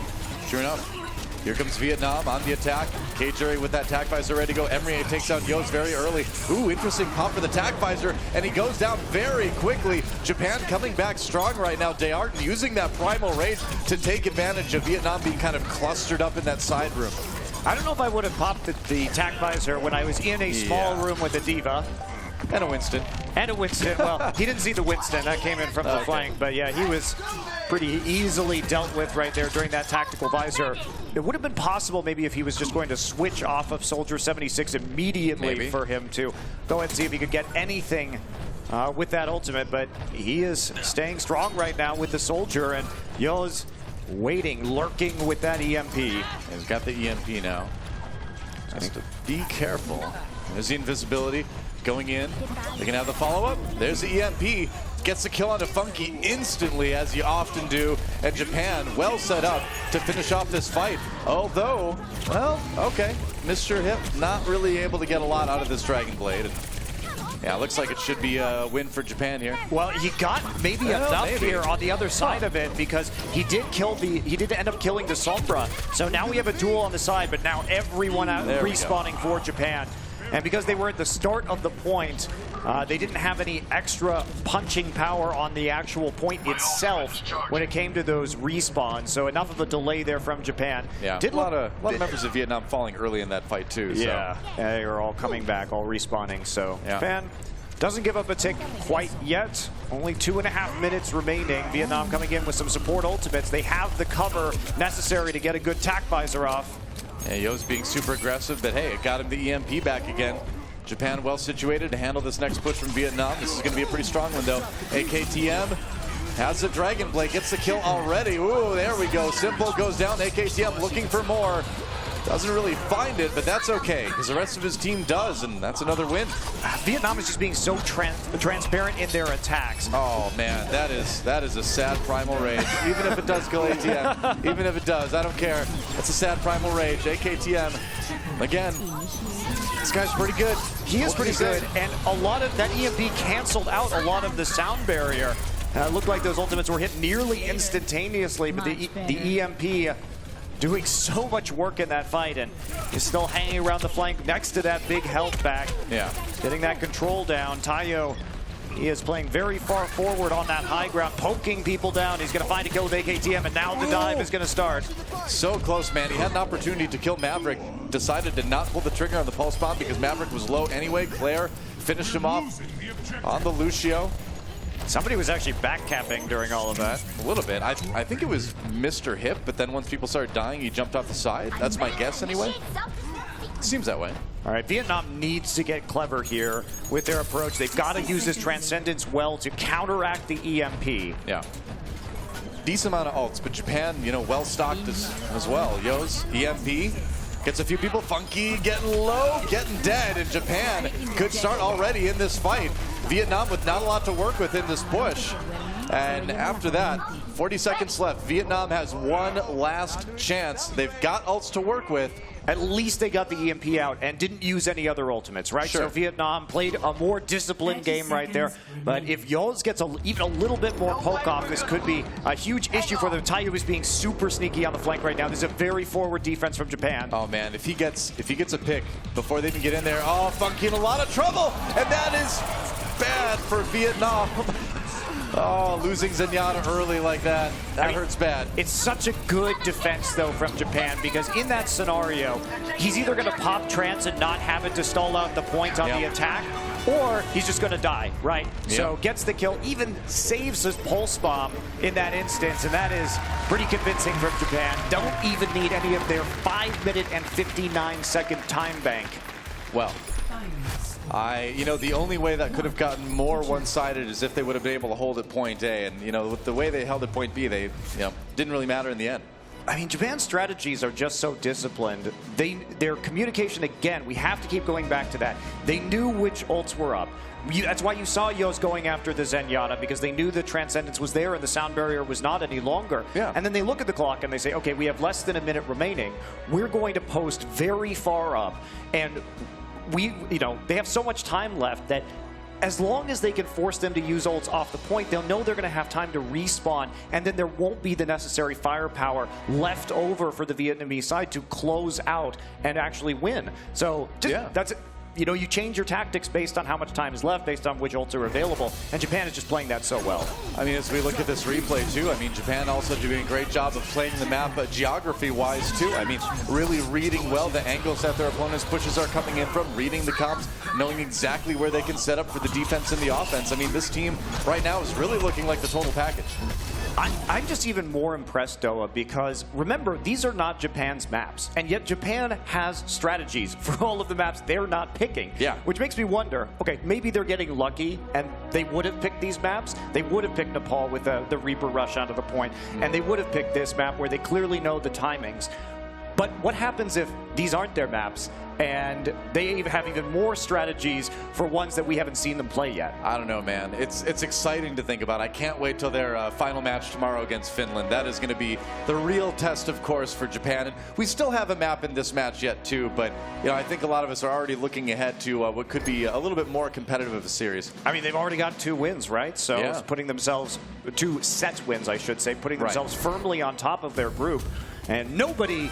Sure enough. Here comes Vietnam on the attack. K-Jerry with that tac visor ready to go. Emrie takes out Yo's very early. Ooh, interesting pop for the tac visor, and he goes down very quickly. Japan coming back strong right now. Dearden using that primal rage to take advantage of Vietnam being kind of clustered up in that side room. I don't know if I would have popped the tac visor when I was in a small room with a Diva. And a Winston. And a Winston. Well, he didn't see the Winston. That came in from the flank. But yeah, he was pretty easily dealt with right there during that tactical visor. It would have been possible maybe if he was just going to switch off of Soldier 76 immediately for him to go ahead and see if he could get anything with that ultimate. But he is staying strong right now with the Soldier. And Yo's waiting, lurking with that EMP. He's got the EMP now. Just to be careful. There's the invisibility. Going in, they can have the follow-up. There's the EMP. Gets the kill onto Funky instantly, as you often do. And Japan well set up to finish off this fight. Although, well, okay. Mr. Hip not really able to get a lot out of this Dragon Blade. Yeah, looks like it should be a win for Japan here. Well, he got maybe enough here on the other side of it because he did end up killing the Sombra. So now we have a duel on the side, but now everyone out respawning for Japan. And because they were at the start of the point, they didn't have any extra punching power on the actual point itself when it came to those respawns. So enough of a delay there from Japan. Yeah, a lot of members of Vietnam falling early in that fight too. Yeah, they are all coming back, all respawning. So Japan doesn't give up a tick quite yet. Only 2.5 minutes remaining. Vietnam coming in with some support ultimates. They have the cover necessary to get a good tac visor off. Yeah, Yo's being super aggressive, but hey, it got him the EMP back again. Japan well situated to handle this next push from Vietnam. This is going to be a pretty strong one, though. AKTM has the Dragon Blade, gets the kill already. Ooh, there we go. Simple goes down. AKTM looking for more. Doesn't really find it, but that's okay, because the rest of his team does, and that's another win. Vietnam is just being so transparent in their attacks. Oh, man, that is a sad primal rage. Even if it does kill ATM, even if it does, I don't care. It's a sad primal rage. AKTM, again, this guy's pretty good. He is pretty good, and a lot of that EMP canceled out a lot of the sound barrier. It looked like those ultimates were hit nearly instantaneously, but the EMP doing so much work in that fight and is still hanging around the flank next to that big health back. Yeah. Getting that control down. Tayo, he is playing very far forward on that high ground, poking people down. He's going to find a kill with AKTM, and now the dive is going to start. So close, man. He had an opportunity to kill Maverick. Decided to not pull the trigger on the pulse bomb because Maverick was low anyway. Claire finished him off on the Lucio. Somebody was actually backcapping during all of that. A little bit. I think it was Mr. Hip, but then once people started dying, he jumped off the side. That's my guess anyway. Seems that way. All right, Vietnam needs to get clever here with their approach. They've got to use this Transcendence well to counteract the EMP. Yeah. Decent amount of ults, but Japan, you know, well stocked as well. Yo's EMP gets a few people funky, getting low, getting dead, and Japan could start already in this fight. Vietnam with not a lot to work with in this push. And after that, 40 seconds left. Vietnam has one last chance. They've got ults to work with. At least they got the EMP out and didn't use any other ultimates, right? Sure. So Vietnam played a more disciplined game right there. But if Yo's gets even a little bit more poke off, this could be a huge issue for them. Tayo is being super sneaky on the flank right now. This is a very forward defense from Japan. Oh man, if he gets a pick before they can get in there, oh, Funky in a lot of trouble, and that is bad for Vietnam. Oh, losing Zenyatta early like that hurts bad. It's such a good defense, though, from Japan, because in that scenario, he's either going to pop trance and not have it to stall out the point on the attack, or he's just going to die, right? So gets the kill, even saves his pulse bomb in that instance, and that is pretty convincing from Japan. Don't even need any of their 5-minute and 59-second time bank. Well, you know, the only way that could have gotten more one-sided is if they would have been able to hold at point A, and, you know, with the way they held at point B, they, you know, didn't really matter in the end. I mean, Japan's strategies are just so disciplined. Their communication, again, we have to keep going back to that. They knew which ults were up. That's why you saw Yo's going after the Zenyatta, because they knew the Transcendence was there and the sound barrier was not any longer. Yeah. And then they look at the clock and they say, okay, we have less than a minute remaining. We're going to post very far up, and they have so much time left that as long as they can force them to use ults off the point, they'll know they're going to have time to respawn, and then there won't be the necessary firepower left over for the Vietnamese side to close out and actually win. So that's it. You know, you change your tactics based on how much time is left, based on which ults are available, and Japan is just playing that so well. I mean, as we look at this replay, too, I mean, Japan also doing a great job of playing the map geography-wise, too. I mean, really reading well the angles that their opponents' pushes are coming in from, reading the comps, knowing exactly where they can set up for the defense and the offense. I mean, this team right now is really looking like the total package. I'm just even more impressed, Doa, because remember, these are not Japan's maps, and yet Japan has strategies for all of the maps they're not picking. Yeah. Which makes me wonder, okay, maybe they're getting lucky, and they would have picked these maps. They would have picked Nepal with the Reaper rush onto the point, and they would have picked this map where they clearly know the timings. But what happens if these aren't their maps and they have even more strategies for ones that we haven't seen them play yet? I don't know, man. It's exciting to think about. I can't wait till their final match tomorrow against Finland. That is going to be the real test, of course, for Japan. And we still have a map in this match yet, too. But I think a lot of us are already looking ahead to what could be a little bit more competitive of a series. I mean, they've already got 2 wins, right? So yeah. putting themselves 2 set wins, I should say, putting themselves firmly on top of their group. And nobody,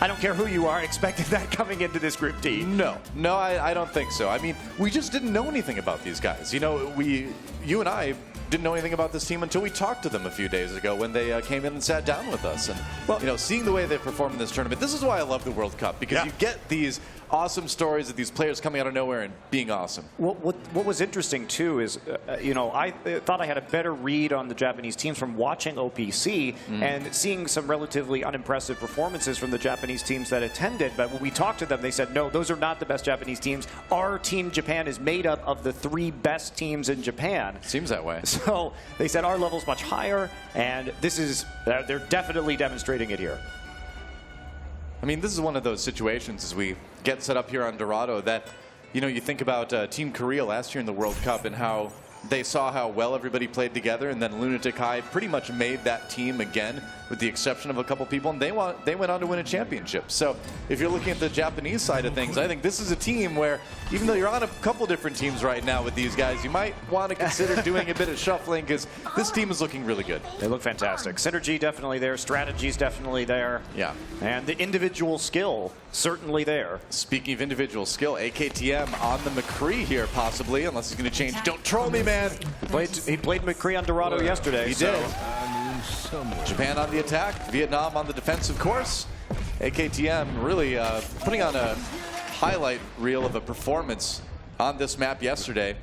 I don't care who you are, expected that coming into this Group D. No, I don't think so. I mean, we just didn't know anything about these guys. You and I didn't know anything about this team until we talked to them a few days ago when they came in and sat down with us. And, seeing the way they performed in this tournament, this is why I love the World Cup, because you get these awesome stories of these players coming out of nowhere and being awesome. What was interesting, too, is, I thought I had a better read on the Japanese teams from watching OPC and seeing some relatively unimpressive performances from the Japanese teams that attended. But when we talked to them, they said, no, those are not the best Japanese teams. Our team, Japan, is made up of the 3 best teams in Japan. Seems that way. So they said our level's much higher, and they're definitely demonstrating it here. I mean, this is one of those situations as we get set up here on Dorado that, you think about Team Korea last year in the World Cup and how they saw how well everybody played together, and then Lunatic High pretty much made that team again, with the exception of a couple people, and they went on to win a championship. So if you're looking at the Japanese side of things, I think this is a team where, even though you're on a couple different teams right now with these guys, you might want to consider doing a bit of shuffling, because this team is looking really good. They look fantastic. Synergy definitely there. Strategy's definitely there. Yeah. And the individual skill certainly there. Speaking of individual skill, AKTM on the McCree here, possibly, unless he's going to change. Don't troll me, man. He played McCree on Dorado yesterday. He did. Japan on the attack, Vietnam on the defensive course. AKTM really putting on a highlight reel of a performance on this map yesterday.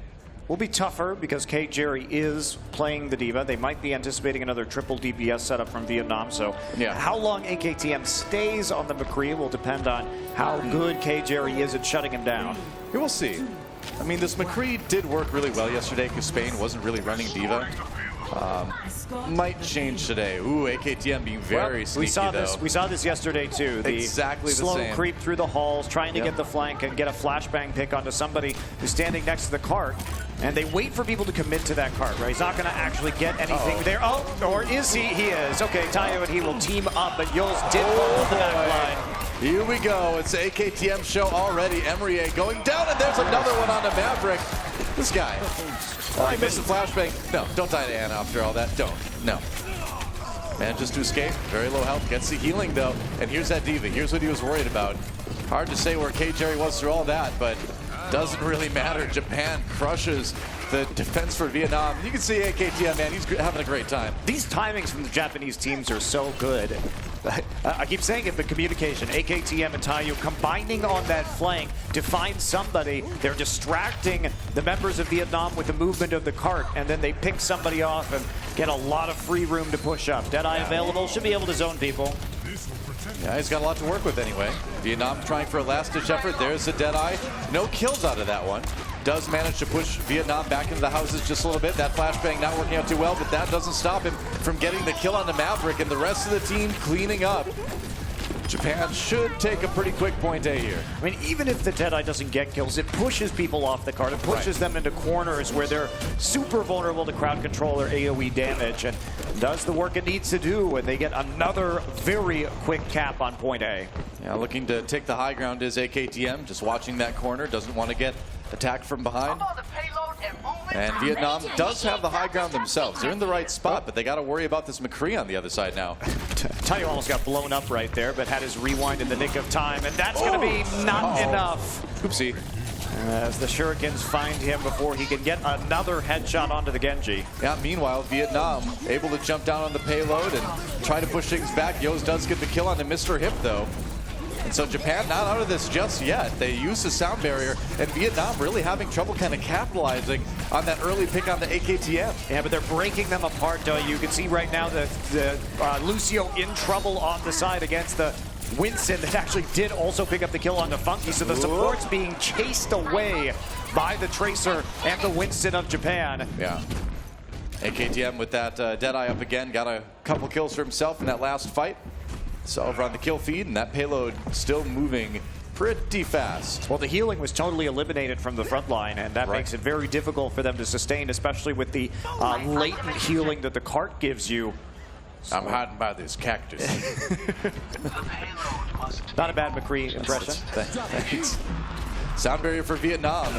Will be tougher because K. Jerry is playing the Diva. They might be anticipating another triple DPS setup from Vietnam. So how long AKTM stays on the McCree will depend on how good K. Jerry is at shutting him down. We will see. I mean, this McCree did work really well yesterday because Spain wasn't really running Diva. Might change today. Ooh, AKTM being very sneaky, We saw this yesterday, too. Exactly the slow same. creep through the halls, trying to get the flank and get a flashbang pick onto somebody who's standing next to the cart. And they wait for people to commit to that cart, right? He's not going to actually get anything there. Oh, or is he? He is. Okay, Tayo and he will team up, but Jules did fall to the back line. Here we go. It's the AKTM show already. Emrier going down, and there's another one on the Maverick. This guy. Oh, he missed the flashbang. No, don't die to Anna after all that. Don't. No. Manages to escape. Very low health. Gets the healing, though. And here's that Diva. Here's what he was worried about. Hard to say where K. Jerry was through all that, but doesn't really matter. Japan crushes the defense for Vietnam. You can see AKTM, man, he's having a great time. These timings from the Japanese teams are so good. I keep saying it, but communication. AKTM and Tayu combining on that flank to find somebody. They're distracting the members of Vietnam with the movement of the cart, and then they pick somebody off and get a lot of free room to push up. Deadeye available, should be able to zone people. Yeah, he's got a lot to work with anyway. Vietnam trying for a last-ditch effort. There's the Deadeye. No kills out of that one. Does manage to push Vietnam back into the houses just a little bit. That flashbang not working out too well, but that doesn't stop him from getting the kill on the Maverick, and the rest of the team cleaning up. Japan should take a pretty quick point A here. I mean, even if the Deadeye doesn't get kills, it pushes people off the cart. It pushes them into corners where they're super vulnerable to crowd control or AoE damage, and does the work it needs to do, and they get another very quick cap on point A. Yeah, looking to take the high ground is AKTM, just watching that corner, doesn't want to get attacked from behind. And Vietnam does have the high ground themselves. They're in the right spot, but they got to worry about this McCree on the other side now. Tayo almost got blown up right there, but had his rewind in the nick of time, and that's going to be not enough. Oopsie. As the Shurikens find him before he can get another headshot onto the Genji. Yeah, meanwhile, Vietnam able to jump down on the payload and try to push things back. Yos does get the kill on the Mr. Hip, though. And so Japan not out of this just yet. They use the sound barrier, and Vietnam really having trouble kind of capitalizing on that early pick on the AKTM. Yeah, but they're breaking them apart, though. You can see right now that Lucio in trouble on the side against the Winston that actually did also pick up the kill on the Funky. So the support's being chased away by the Tracer and the Winston of Japan. Yeah. AKTM with that Deadeye up again. Got a couple kills for himself in that last fight. So over on the kill feed, and that payload still moving pretty fast. Well, the healing was totally eliminated from the front line, and that makes it very difficult for them to sustain, especially with the latent healing that the cart gives you. I'm hiding by this cactus. Not a bad McCree impression. Thanks. Sound barrier for Vietnam.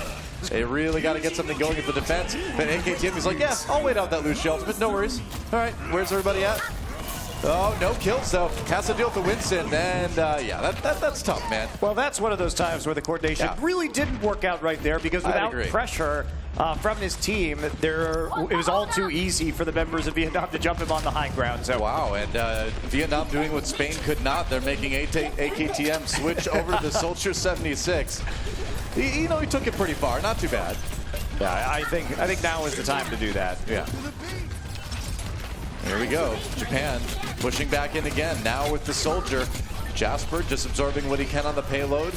They really got to get something going at the defense. But AKTM is like, yeah, I'll wait out that loose shelf, but no worries. All right, where's everybody at? Oh, no kills, though. Has to deal with the Winston, and yeah, that's tough, man. Well, that's one of those times where the coordination really didn't work out right there, because without pressure from his team, it was all too easy for the members of Vietnam to jump him on the high ground. So. Wow, and Vietnam doing what Spain could not. They're making AKTM switch over to the Soldier 76. You know, he took it pretty far. Not too bad. Yeah, I think now is the time to do that. Yeah. Here we go. Japan pushing back in again. Now with the Soldier. Jasper just absorbing what he can on the payload.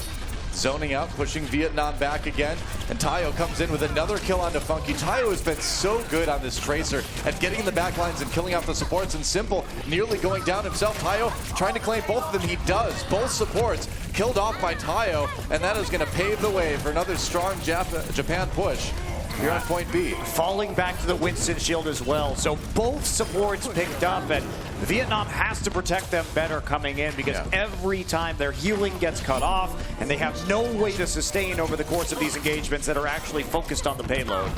Zoning out, pushing Vietnam back again. And Tayo comes in with another kill onto Funky. Tayo has been so good on this Tracer at getting in the back lines and killing off the supports. And Simple nearly going down himself. Tayo trying to claim both of them. He does. Both supports killed off by Tayo. And that is going to pave the way for another strong Japan push. Here on point B. Falling back to the Winston shield as well. So both supports picked up, and Vietnam has to protect them better coming in, because every time their healing gets cut off, and they have no way to sustain over the course of these engagements that are actually focused on the payload.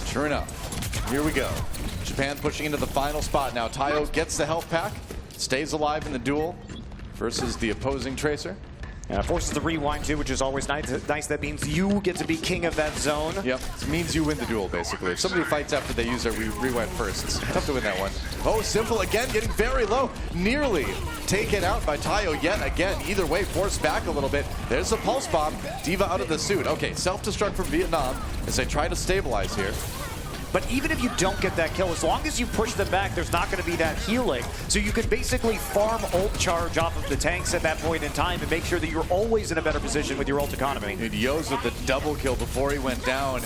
Sure enough. Here we go. Japan pushing into the final spot now. Tayo gets the health pack, stays alive in the duel versus the opposing Tracer. Forces the rewind too, which is always nice. That means you get to be king of that zone. Yep, it means you win the duel, basically. If somebody fights after they use their rewind first, it's tough to win that one. Oh, Simple again, getting very low. Nearly taken out by Tayo yet again. Either way, forced back a little bit. There's the pulse bomb. Diva out of the suit. Okay, self-destruct from Vietnam as they try to stabilize here. But even if you don't get that kill, as long as you push them back, there's not going to be that healing. So you can basically farm ult charge off of the tanks at that point in time and make sure that you're always in a better position with your ult economy. Dude, Yo's with the double kill before he went down.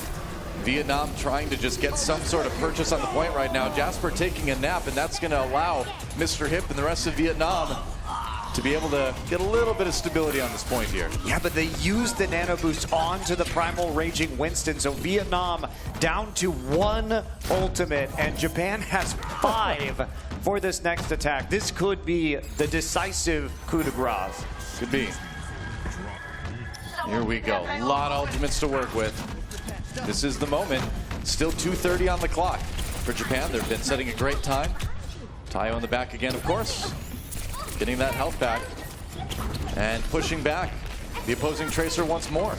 Vietnam trying to just get some sort of purchase on the point right now. Jasper taking a nap, and that's going to allow Mr. Hip and the rest of Vietnam to be able to get a little bit of stability on this point here. Yeah, but they used the nano boost onto the Primal Raging Winston, so Vietnam down to 1 ultimate, and Japan has 5 for this next attack. This could be the decisive coup de grace. Could be. Here we go. A lot of ultimates to work with. This is the moment. Still 2:30 on the clock for Japan. They've been setting a great time. Tayo in the back again, of course. Getting that health back and pushing back the opposing Tracer once more.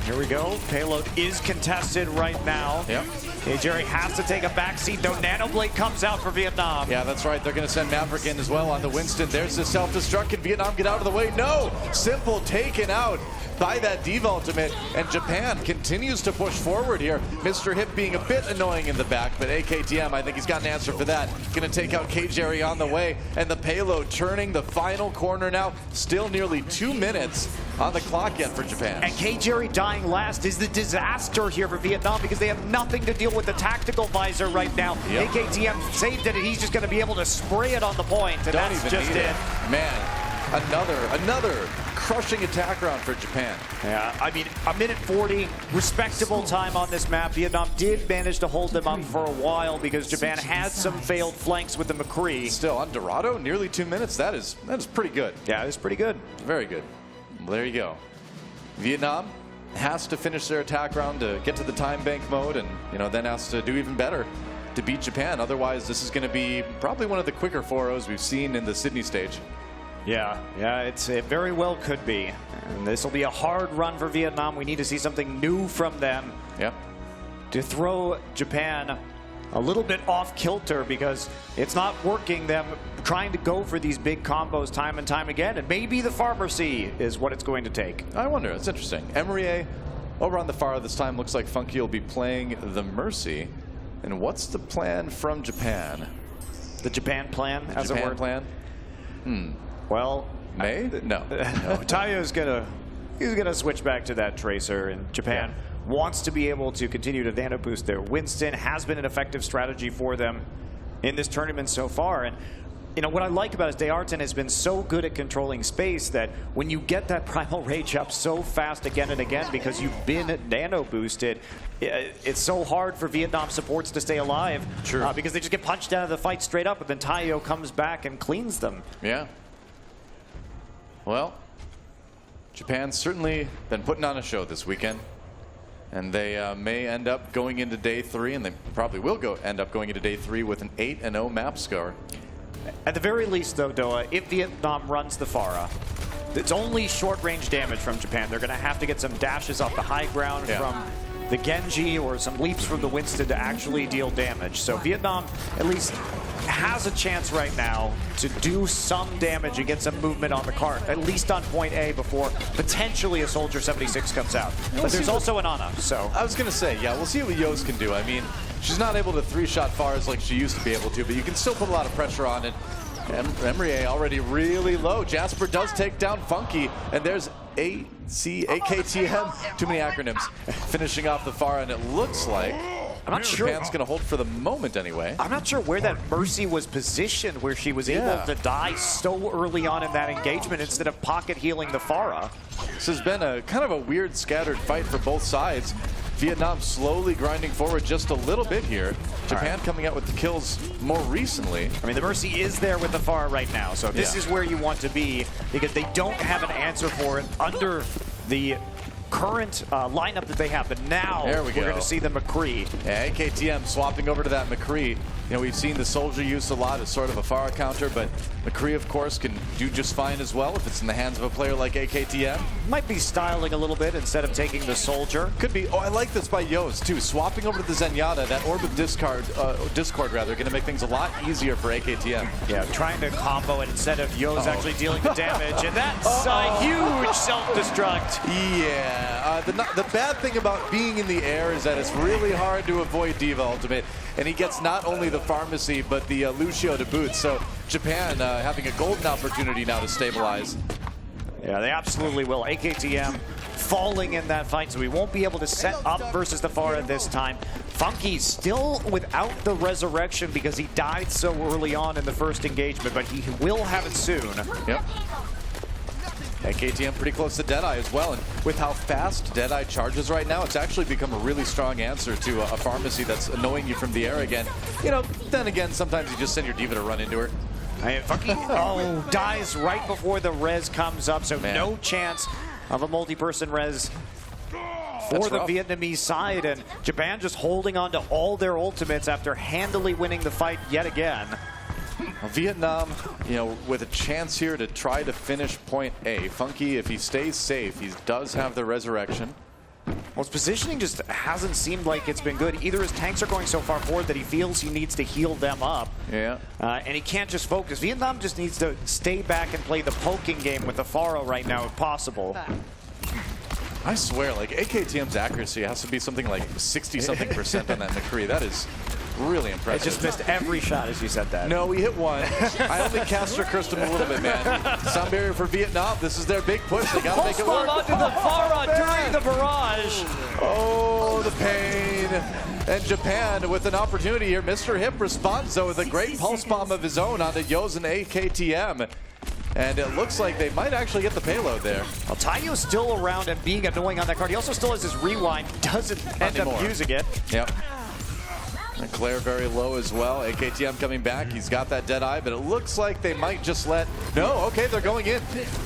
Here we go. Payload is contested right now. Yep. Jerry has to take a backseat, though. Nanoblade comes out for Vietnam. Yeah, that's right. They're going to send Maverick in as well on the Winston. There's the self-destruct. Can Vietnam get out of the way? No! Simple taken out by that Diva ultimate, and Japan continues to push forward here. Mr. Hip being a bit annoying in the back, but AKTM, I think he's got an answer for that. Going to take out K-Jerry on the way, and the payload turning the final corner now. Still nearly 2 minutes on the clock yet for Japan. And K-Jerry dying last is the disaster here for Vietnam, because they have nothing to deal with the tactical visor right now. Yep. AKTM saved it, and he's just going to be able to spray it on the point, and that's just it. Man, another crushing attack round for Japan. Yeah, I mean, 1:40, respectable time on this map. Vietnam did manage to hold them up for a while because Japan had some failed flanks with the McCree. Still, on Dorado, nearly 2 minutes. That is pretty good. Yeah, it's pretty good. Very good. Well, there you go. Vietnam has to finish their attack round to get to the time bank mode, and then has to do even better to beat Japan. Otherwise, this is going to be probably one of the quicker 4-0s we've seen in the Sydney stage. Yeah, it very well could be. And this will be a hard run for Vietnam. We need to see something new from them. Yep. To throw Japan a little bit off kilter, because it's not working, them trying to go for these big combos time and time again. And maybe the Pharmacy is what it's going to take. I wonder. It's interesting. Emery over on the far this time looks like Funky will be playing the Mercy. And what's the plan from Japan? The Japan plan, as it were. Plan? Well, no. Tayo's gonna switch back to that Tracer, and Japan wants to be able to continue to nano boost their Winston. Has been an effective strategy for them in this tournament so far, and you know, what I like about it is Dearton has been so good at controlling space that when you get that Primal Rage up so fast again and again because you've been nano boosted, it's so hard for Vietnam supports to stay alive. True. Because they just get punched out of the fight straight up, but then Taio comes back and cleans them. Yeah. Well, Japan's certainly been putting on a show this weekend. And they may end up going into day 3, and they probably will end up going into day 3 with an 8-0 map score. At the very least, though, Doa, if Vietnam runs the Pharah, it's only short-range damage from Japan. They're going to have to get some dashes off the high ground from the Genji or some leaps from the Winston to actually deal damage. So Vietnam at least has a chance right now to do some damage and get some movement on the cart, at least on point A before potentially a Soldier 76 comes out. But there's also an Ana, so. I was going to say, yeah, we'll see what Yos can do. I mean, she's not able to 3-shot Fars like she used to be able to, but you can still put a lot of pressure on it. Emrier already really low. Jasper does take down Funky, and there's AKTM, too many acronyms, finishing off the Pharah, and it looks like I'm not sure. Japan's going to hold for the moment anyway. I'm not sure where that Mercy was positioned, where she was able to die so early on in that engagement instead of pocket healing the Pharah. This has been a kind of a weird scattered fight for both sides. Vietnam slowly grinding forward just a little bit here. Japan coming out with the kills more recently. I mean, the Mercy is there with the Pharah right now, so this is where you want to be because they don't have an answer for it under the current lineup that they have. But now we're going to see the McCree. Yeah, AKTM swapping over to that McCree. You know, we've seen the Soldier used a lot as sort of a Pharah counter, but McCree, of course, can do just fine as well if it's in the hands of a player like AKTM. Might be styling a little bit instead of taking the Soldier. Could be. Oh, I like this by Yos, too. Swapping over to the Zenyatta, that Orb of Discord, going to make things a lot easier for AKTM. Yeah, trying to combo it instead of Yos actually dealing the damage, and that's a huge self-destruct. Yeah, the bad thing about being in the air is that it's really hard to avoid Diva Ultimate, and he gets not only the Pharmacy, but the Lucio to boot, so Japan having a golden opportunity now to stabilize. Yeah, they absolutely will. AKTM falling in that fight, so we won't be able to set up versus the Pharah this time. Funky still without the resurrection because he died so early on in the first engagement, but he will have it soon. Yep. AKTM pretty close to Deadeye as well, and with how fast Deadeye charges right now, it's actually become a really strong answer to a Pharmacy that's annoying you from the air again. You know, then again, sometimes you just send your Diva to run into her. Funky dies right before the res comes up, so no chance of a multi-person res for the Vietnamese side, and Japan just holding on to all their ultimates after handily winning the fight yet again. Well, Vietnam, you know, with a chance here to try to finish point A. Funky, if he stays safe, he does have the resurrection. Well, his positioning just hasn't seemed like it's been good. Either his tanks are going so far forward that he feels he needs to heal them up. Yeah. And he can't just focus. Vietnam just needs to stay back and play the poking game with the Pharah right now if possible. I swear, like, AKTM's accuracy has to be something like 60-something% on that McCree. That is really impressive. I just missed every shot as you said that. No, we hit one. I only cursed him a little bit, man. Sound barrier for Vietnam. This is their big push. They gotta make it work. Onto the Pharah during the barrage. Oh, the pain. And Japan with an opportunity here. Mr. Hip responds, though, with a great pulse bomb of his own onto Yos and AKTM. And it looks like they might actually get the payload there. Well, Taio's still around and being annoying on that card. He also still has his rewind. Doesn't end up using it. Yep. And Claire very low as well. AKTM coming back. He's got that Deadeye, but it looks like they might just let... No, okay, they're going in.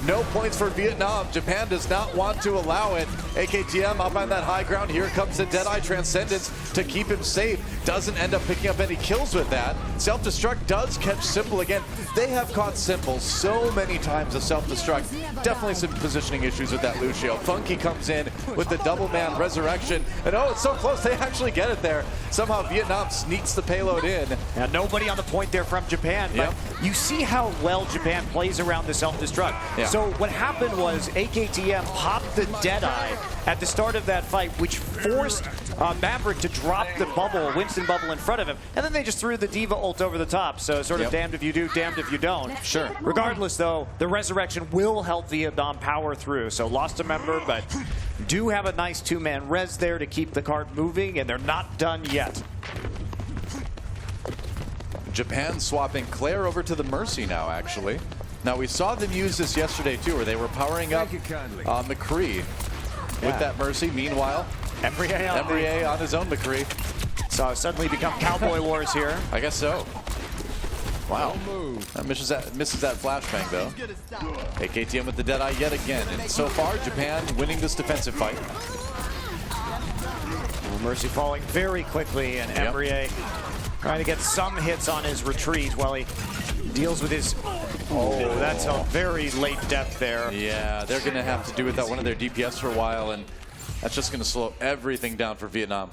No points for Vietnam. Japan does not want to allow it. AKTM up on that high ground. Here comes the Deadeye Transcendence to keep him safe. Doesn't end up picking up any kills with that. Self-destruct does catch Simple again. They have caught Simple so many times of self-destruct. Definitely some positioning issues with that Lucio. Funky comes in with the double man resurrection. And oh, it's so close. They actually get it there. Somehow Vietnam sneaks the payload in. Now, nobody on the point there from Japan, but you see how well Japan plays around the self-destruct. Yeah. So what happened was AKTM popped the Deadeye at the start of that fight, which forced Maverick to drop the bubble, Winston bubble in front of him, and then they just threw the Diva ult over the top. So sort of damned if you do, damned if you don't. Sure. Regardless, though, the resurrection will help Vietnam power through. So lost a member, but do have a nice two-man res there to keep the cart moving, and they're not done yet. Japan swapping Claire over to the Mercy now, actually. Now, we saw them use this yesterday, too, where they were powering up McCree with that Mercy. Meanwhile, Embrier on his own McCree. So it's suddenly become Cowboy Wars here. I guess so. Wow. That misses that flashbang, though. AKTM with the Deadeye yet again. And so far, Japan winning this defensive fight. Mercy falling very quickly, and Embrier trying to get some hits on his retreat while he deals with his... Oh, that's a very late death there. Yeah, they're going to have to do without one of their DPS for a while, and that's just going to slow everything down for Vietnam.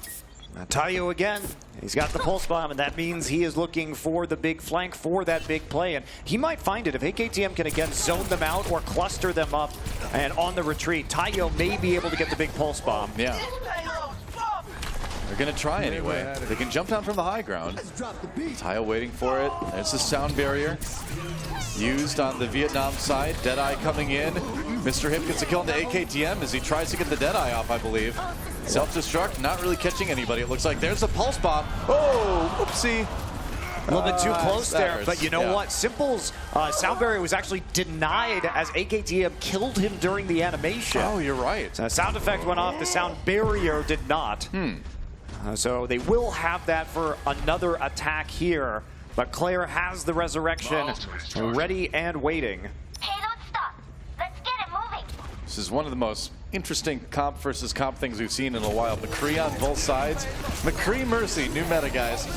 Now, Tayo again, he's got the pulse bomb, and that means he is looking for the big flank for that big play, and he might find it if AKTM can again zone them out or cluster them up, and on the retreat, Tayo may be able to get the big pulse bomb. Yeah. They're going to try anyway. They can jump down from the high ground. Tayo waiting for it. There's the sound barrier used on the Vietnam side. Deadeye coming in. Mr. Hip gets a kill into AKTM as he tries to get the Deadeye off, I believe. Self-destruct, not really catching anybody. It looks like there's a pulse bomb. Oh, oopsie. A little bit too close there, but you know what? Simple's sound barrier was actually denied as AKTM killed him during the animation. Oh, you're right. So sound effect went off, the sound barrier did not. So they will have that for another attack here, but Claire has the resurrection ready and waiting. Hey, don't stop. Let's get it moving. This is one of the most interesting comp versus comp things we've seen in a while. McCree on both sides. McCree Mercy, new meta, guys.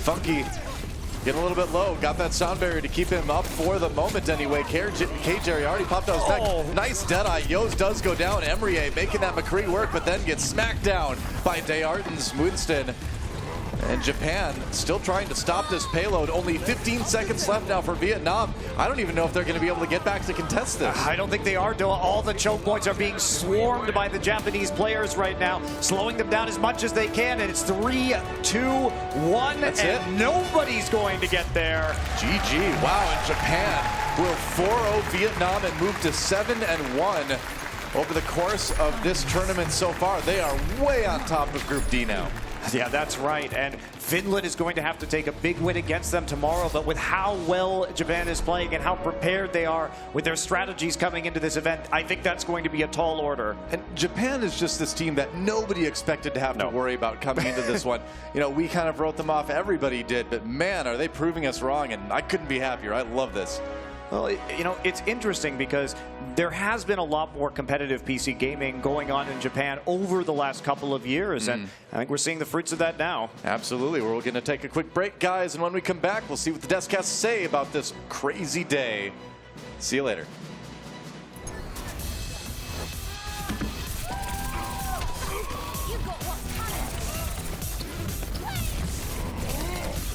Funky getting a little bit low. Got that sound barrier to keep him up for the moment anyway. K-Jerry already popped out his neck. Nice Deadeye. Yos does go down. Embrier making that McCree work, but then gets smacked down by Dayarten's Winston. And Japan still trying to stop this payload. Only 15 seconds left now for Vietnam. I don't even know if they're going to be able to get back to contest this. I don't think they are. All the choke points are being swarmed by the Japanese players right now, slowing them down as much as they can. And it's 3, 2, 1. That's and it. Nobody's going to get there. GG. Wow, and Japan will 4-0 Vietnam and move to 7-1 over the course of this tournament so far. They are way on top of Group D now. Yeah, that's right. And Finland is going to have to take a big win against them tomorrow. But with how well Japan is playing and how prepared they are with their strategies coming into this event, I think that's going to be a tall order. And Japan is just this team that nobody expected to have to worry about coming into this one. You know, we kind of wrote them off. Everybody did. But man, are they proving us wrong. And I couldn't be happier. I love this. Well, you know, it's interesting because there has been a lot more competitive PC gaming going on in Japan over the last couple of years, and I think we're seeing the fruits of that now. Absolutely. We're going to take a quick break, guys, and when we come back, we'll see what the desk has to say about this crazy day. See you later.